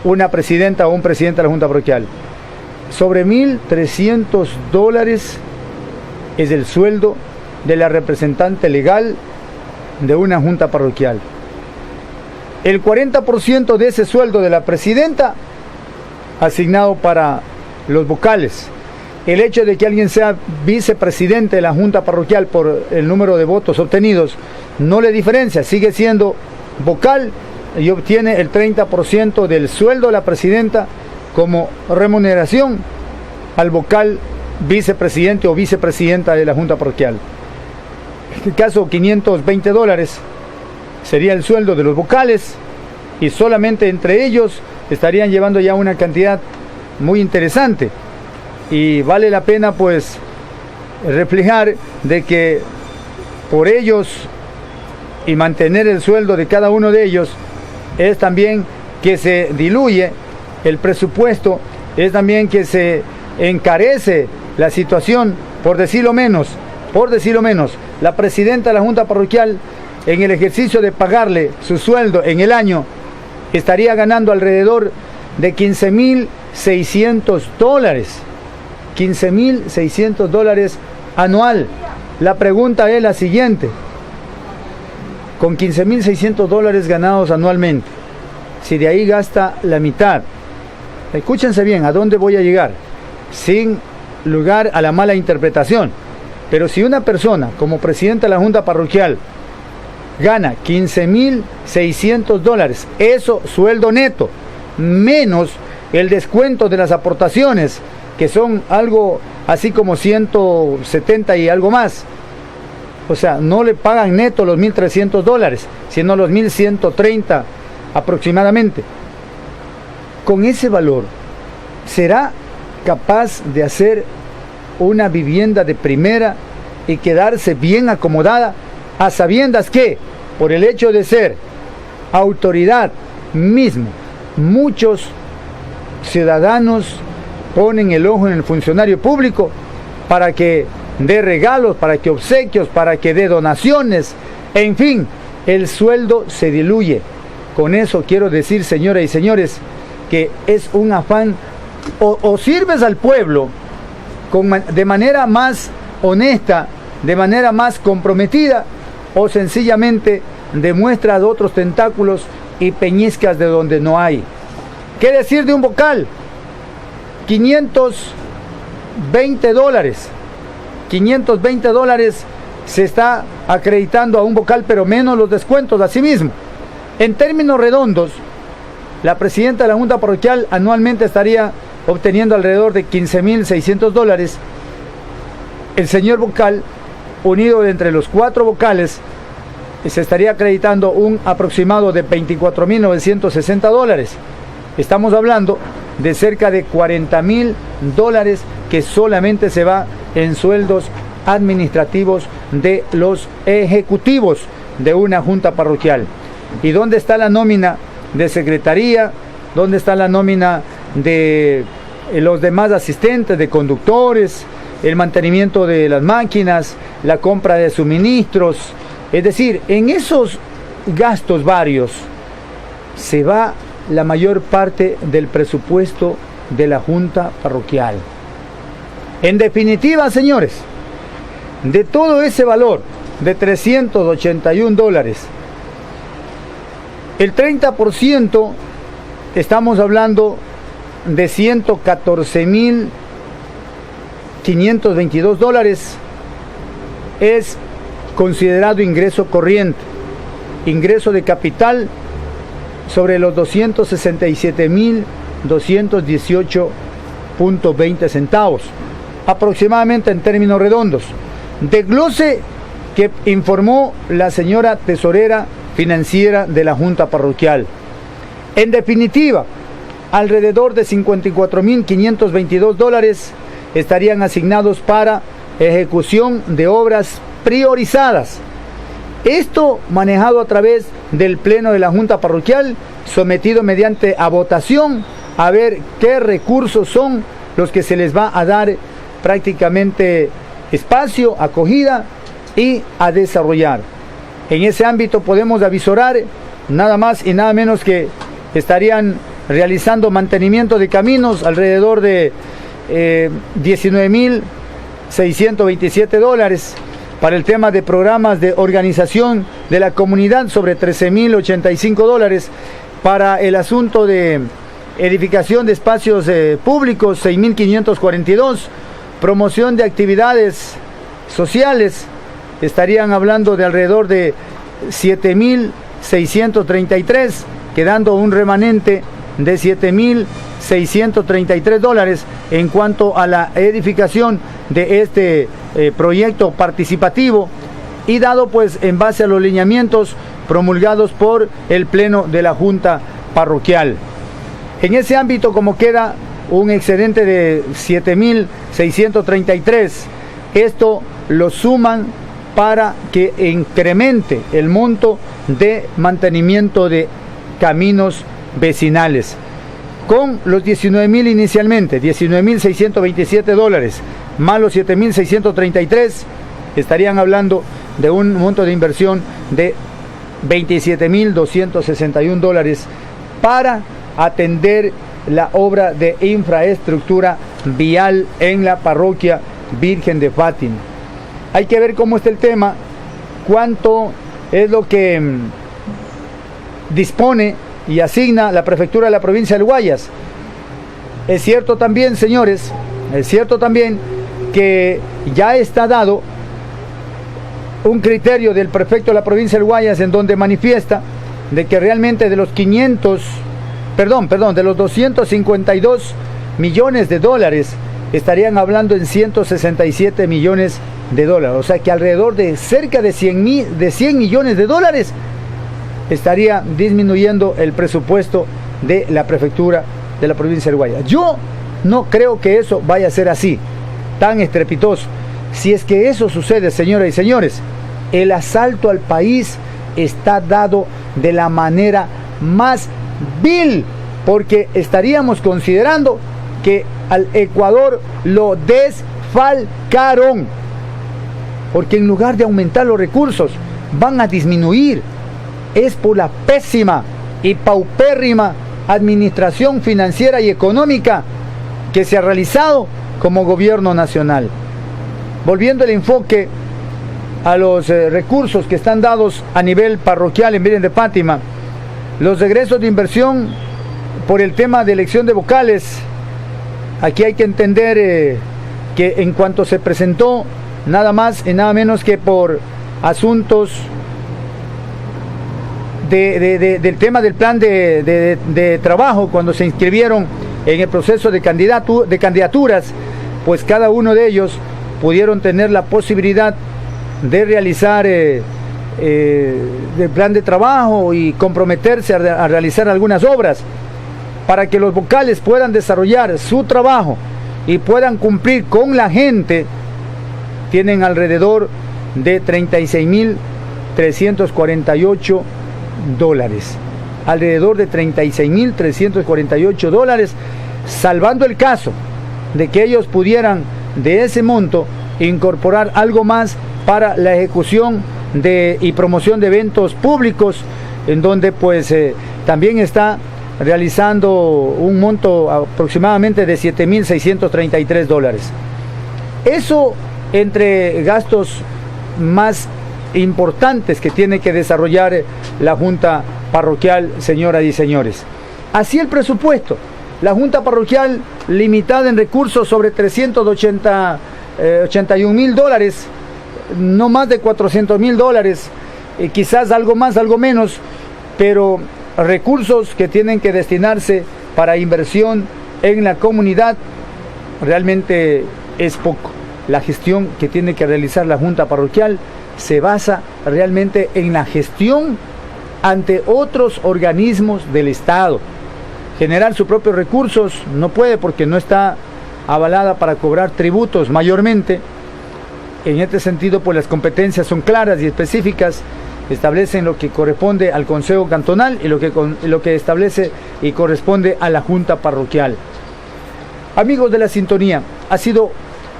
una presidenta o un presidente de la Junta Parroquial. Sobre $1,300 es el sueldo de la representante legal de una Junta Parroquial. El 40% de ese sueldo de la presidenta asignado para los vocales. El hecho de que alguien sea vicepresidente de la Junta Parroquial por el número de votos obtenidos no le diferencia, sigue siendo vocal y obtiene el 30% del sueldo de la presidenta como remuneración al vocal vicepresidente o vicepresidenta de la Junta Parroquial. En este caso, $520 sería el sueldo de los vocales y solamente entre ellos estarían llevando ya una cantidad muy interesante, y vale la pena pues reflejar de que por ellos y mantener el sueldo de cada uno de ellos es también que se diluye el presupuesto, es también que se encarece la situación, por decirlo menos. La presidenta de la Junta Parroquial, en el ejercicio de pagarle su sueldo en el año, estaría ganando alrededor de $15,600. $15,600 anual. La pregunta es la siguiente: con $15,600 ganados anualmente, si de ahí gasta la mitad, escúchense bien a dónde voy a llegar, sin lugar a la mala interpretación, pero si una persona como presidente de la Junta Parroquial gana $15,600, eso sueldo neto, menos el descuento de las aportaciones, que son algo así como 170 y algo más. O sea, no le pagan neto los $1,300, sino los 1,130 aproximadamente. Con ese valor, ¿será capaz de hacer una vivienda de primera y quedarse bien acomodada, a sabiendas que, por el hecho de ser autoridad mismo, muchos ciudadanos ponen el ojo en el funcionario público para que dé regalos, para que obsequios, para que dé donaciones, en fin, el sueldo se diluye? Con eso quiero decir, señoras y señores, que es un afán, o sirves al pueblo de manera más honesta, de manera más comprometida, o sencillamente demuestras otros tentáculos y peñiscas de donde no hay. ¿Qué decir de un vocal? $520. $520 se está acreditando a un vocal, pero menos los descuentos. Asimismo, en términos redondos, la presidenta de la Junta Parroquial anualmente estaría obteniendo alrededor de $15,600. El señor vocal, unido entre los 4 vocales, se estaría acreditando un aproximado de $24,960. Estamos hablando de cerca de $40,000 que solamente se va en sueldos administrativos de los ejecutivos de una junta parroquial. ¿Y dónde está la nómina de secretaría? ¿Dónde está la nómina de los demás asistentes, de conductores, el mantenimiento de las máquinas, la compra de suministros? Es decir, en esos gastos varios se va la mayor parte del presupuesto de la junta parroquial. En definitiva, señores, de todo ese valor de $381, el 30%, estamos hablando de $114,522, es considerado ingreso corriente, ingreso de capital sobre los 267,218.20 centavos, aproximadamente en términos redondos. Desglose que informó la señora tesorera financiera de la Junta Parroquial. En definitiva, alrededor de $54,522 estarían asignados para ejecución de obras priorizadas. Esto manejado a través del Pleno de la Junta Parroquial, sometido mediante a votación, a ver qué recursos son los que se les va a dar prácticamente espacio, acogida y a desarrollar. En ese ámbito podemos avisorar nada más y nada menos que estarían realizando mantenimiento de caminos alrededor de $19,627, para el tema de programas de organización de la comunidad sobre $13,085, para el asunto de edificación de espacios públicos $6,542, promoción de actividades sociales estarían hablando de alrededor de $7,633, quedando un remanente de $7,633 en cuanto a la edificación de este proyecto participativo, y dado pues en base a los lineamientos promulgados por el Pleno de la Junta Parroquial. En ese ámbito, como queda un excedente de 7.633, esto lo suman para que incremente el monto de mantenimiento de caminos vecinales. Con los 19.000 inicialmente, 19.627 dólares, más los 7.633, estarían hablando de un monto de inversión de 27.261 dólares para atender la obra de infraestructura vial en la parroquia Virgen de Fátima. Hay que ver cómo está el tema, cuánto es lo que dispone y asigna la prefectura de la provincia del Guayas. Es cierto también, señores, es cierto también que ya está dado un criterio del prefecto de la provincia del Guayas en donde manifiesta de que realmente de los 252 millones de dólares estarían hablando en 167 millones de dólares, o sea que alrededor de cerca de 100 millones de dólares estaría disminuyendo el presupuesto de la prefectura de la provincia del Guayas. Yo no creo que eso vaya a ser así, tan estrepitoso. Si es que eso sucede, señoras y señores, el asalto al país está dado de la manera más vil, porque estaríamos considerando que al Ecuador lo desfalcaron, porque en lugar de aumentar los recursos van a disminuir. Es por la pésima y paupérrima administración financiera y económica que se ha realizado como gobierno nacional. Volviendo el enfoque a los recursos que están dados a nivel parroquial en Virgen de Fátima, los regresos de inversión por el tema de elección de vocales, aquí hay que entender que en cuanto se presentó nada más y nada menos que por asuntos del tema del plan de trabajo, cuando se inscribieron en el proceso de candidaturas, pues cada uno de ellos pudieron tener la posibilidad de realizar el plan de trabajo y comprometerse a realizar algunas obras para que los vocales puedan desarrollar su trabajo y puedan cumplir con la gente. Tienen alrededor de 36.348 dólares, alrededor de 36.348 dólares, salvando el caso de que ellos pudieran de ese monto incorporar algo más para la ejecución y promoción de eventos públicos, en donde pues también está realizando un monto aproximadamente de 7.633 dólares. Eso entre gastos más importantes que tiene que desarrollar la Junta Parroquial, señoras y señores. Así el presupuesto. La Junta Parroquial, limitada en recursos sobre 381.000 dólares, no más de 400.000 dólares, quizás algo más, algo menos, pero recursos que tienen que destinarse para inversión en la comunidad, realmente es poco. La gestión que tiene que realizar la Junta Parroquial se basa realmente en la gestión ante otros organismos del Estado. Generar sus propios recursos no puede, porque no está avalada para cobrar tributos mayormente. En este sentido, pues las competencias son claras y específicas, establecen lo que corresponde al Consejo Cantonal y lo que establece y corresponde a la Junta Parroquial. Amigos de la sintonía, ha sido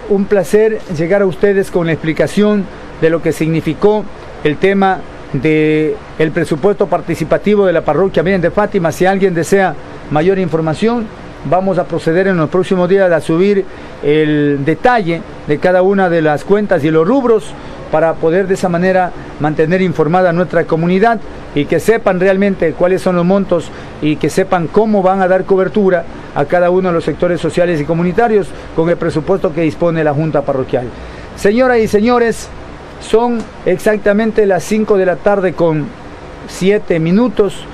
un placer llegar a ustedes con la explicación de lo que significó el tema del presupuesto participativo de la parroquia Virgen de Fátima. Si alguien desea mayor información, vamos a proceder en los próximos días a subir el detalle de cada una de las cuentas y los rubros, para poder de esa manera mantener informada a nuestra comunidad y que sepan realmente cuáles son los montos y que sepan cómo van a dar cobertura a cada uno de los sectores sociales y comunitarios con el presupuesto que dispone la Junta Parroquial. Señoras y señores, son exactamente las 5 de la tarde con 7 minutos,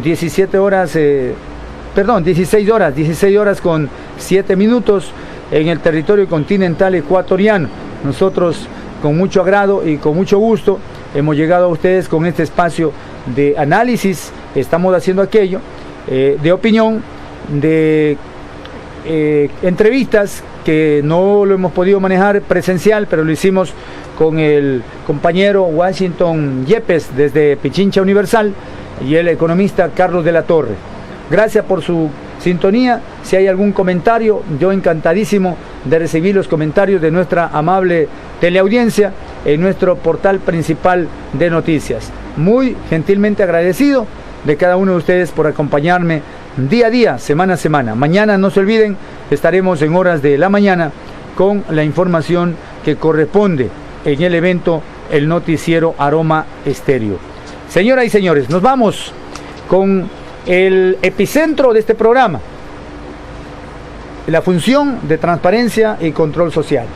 16 horas con 7 minutos en el territorio continental ecuatoriano. Nosotros, con mucho agrado y con mucho gusto, hemos llegado a ustedes con este espacio de análisis, estamos haciendo aquello, de opinión, de entrevistas que no lo hemos podido manejar presencial, pero lo hicimos con el compañero Washington Yepes desde Pichincha Universal y el economista Carlos de la Torre. Gracias por su sintonía. Si hay algún comentario, yo encantadísimo de recibir los comentarios de nuestra amable teleaudiencia en nuestro portal principal de noticias. Muy gentilmente agradecido de cada uno de ustedes por acompañarme día a día, semana a semana. Mañana, no se olviden, estaremos en horas de la mañana con la información que corresponde en el evento El Noticiero Aroma Estéreo. Señoras y señores, nos vamos con el epicentro de este programa, la función de transparencia y control social.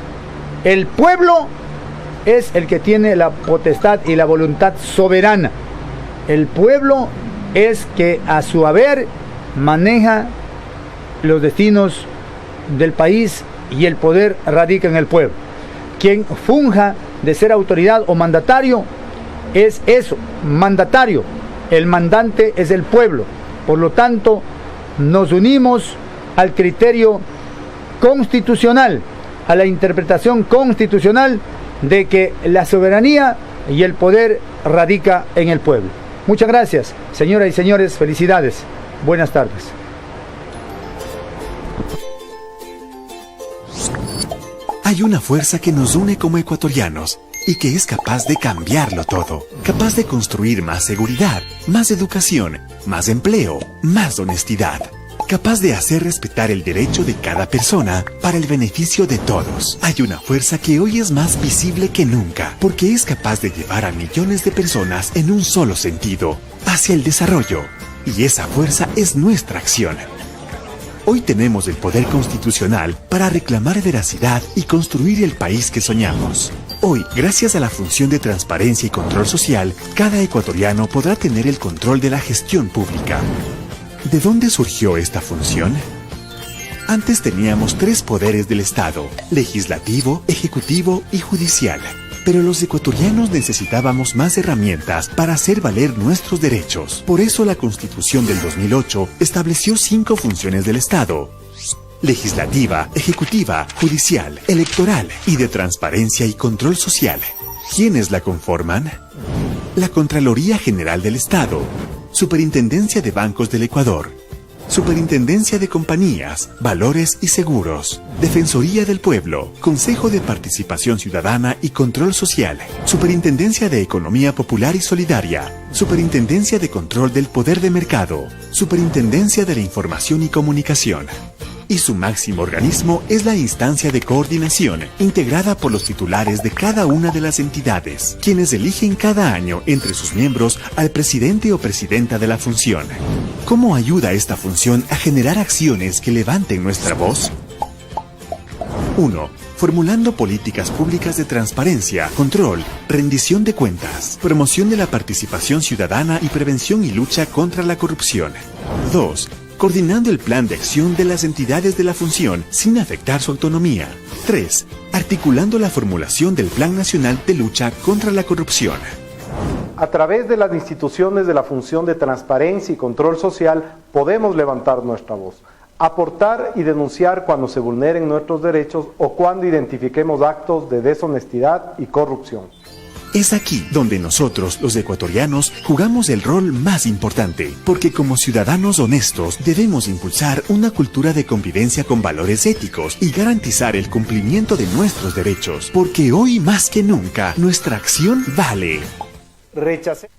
El pueblo es el que tiene la potestad y la voluntad soberana. El pueblo es que a su haber maneja los destinos del país y el poder radica en el pueblo. Quien funja de ser autoridad o mandatario es eso, mandatario. El mandante es el pueblo. Por lo tanto, nos unimos al criterio constitucional, a la interpretación constitucional de que la soberanía y el poder radica en el pueblo. Muchas gracias, señoras y señores, felicidades. Buenas tardes. Hay una fuerza que nos une como ecuatorianos y que es capaz de cambiarlo todo, capaz de construir más seguridad, más educación, más empleo, más honestidad, capaz de hacer respetar el derecho de cada persona para el beneficio de todos. Hay una fuerza que hoy es más visible que nunca, porque es capaz de llevar a millones de personas en un solo sentido, hacia el desarrollo, y esa fuerza es nuestra acción. Hoy tenemos el poder constitucional para reclamar veracidad y construir el país que soñamos. Hoy, gracias a la función de transparencia y control social, cada ecuatoriano podrá tener el control de la gestión pública. ¿De dónde surgió esta función? Antes teníamos 3 poderes del Estado: legislativo, ejecutivo y judicial. Pero los ecuatorianos necesitábamos más herramientas para hacer valer nuestros derechos. Por eso la Constitución del 2008 estableció 5 funciones del Estado: legislativa, ejecutiva, judicial, electoral y de transparencia y control social. ¿Quiénes la conforman? La Contraloría General del Estado, Superintendencia de Bancos del Ecuador, Superintendencia de Compañías, Valores y Seguros, Defensoría del Pueblo, Consejo de Participación Ciudadana y Control Social, Superintendencia de Economía Popular y Solidaria, Superintendencia de Control del Poder de Mercado, Superintendencia de la Información y Comunicación. Y su máximo organismo es la instancia de coordinación, integrada por los titulares de cada una de las entidades, quienes eligen cada año entre sus miembros al presidente o presidenta de la función. ¿Cómo ayuda esta función a generar acciones que levanten nuestra voz? 1. Formulando políticas públicas de transparencia, control, rendición de cuentas, promoción de la participación ciudadana y prevención y lucha contra la corrupción. 2. Coordinando el plan de acción de las entidades de la función sin afectar su autonomía. 3. Articulando la formulación del Plan Nacional de Lucha contra la Corrupción. A través de las instituciones de la función de transparencia y control social podemos levantar nuestra voz, aportar y denunciar cuando se vulneren nuestros derechos o cuando identifiquemos actos de deshonestidad y corrupción. Es aquí donde nosotros, los ecuatorianos, jugamos el rol más importante, porque como ciudadanos honestos debemos impulsar una cultura de convivencia con valores éticos y garantizar el cumplimiento de nuestros derechos, porque hoy más que nunca nuestra acción vale. Rechacé.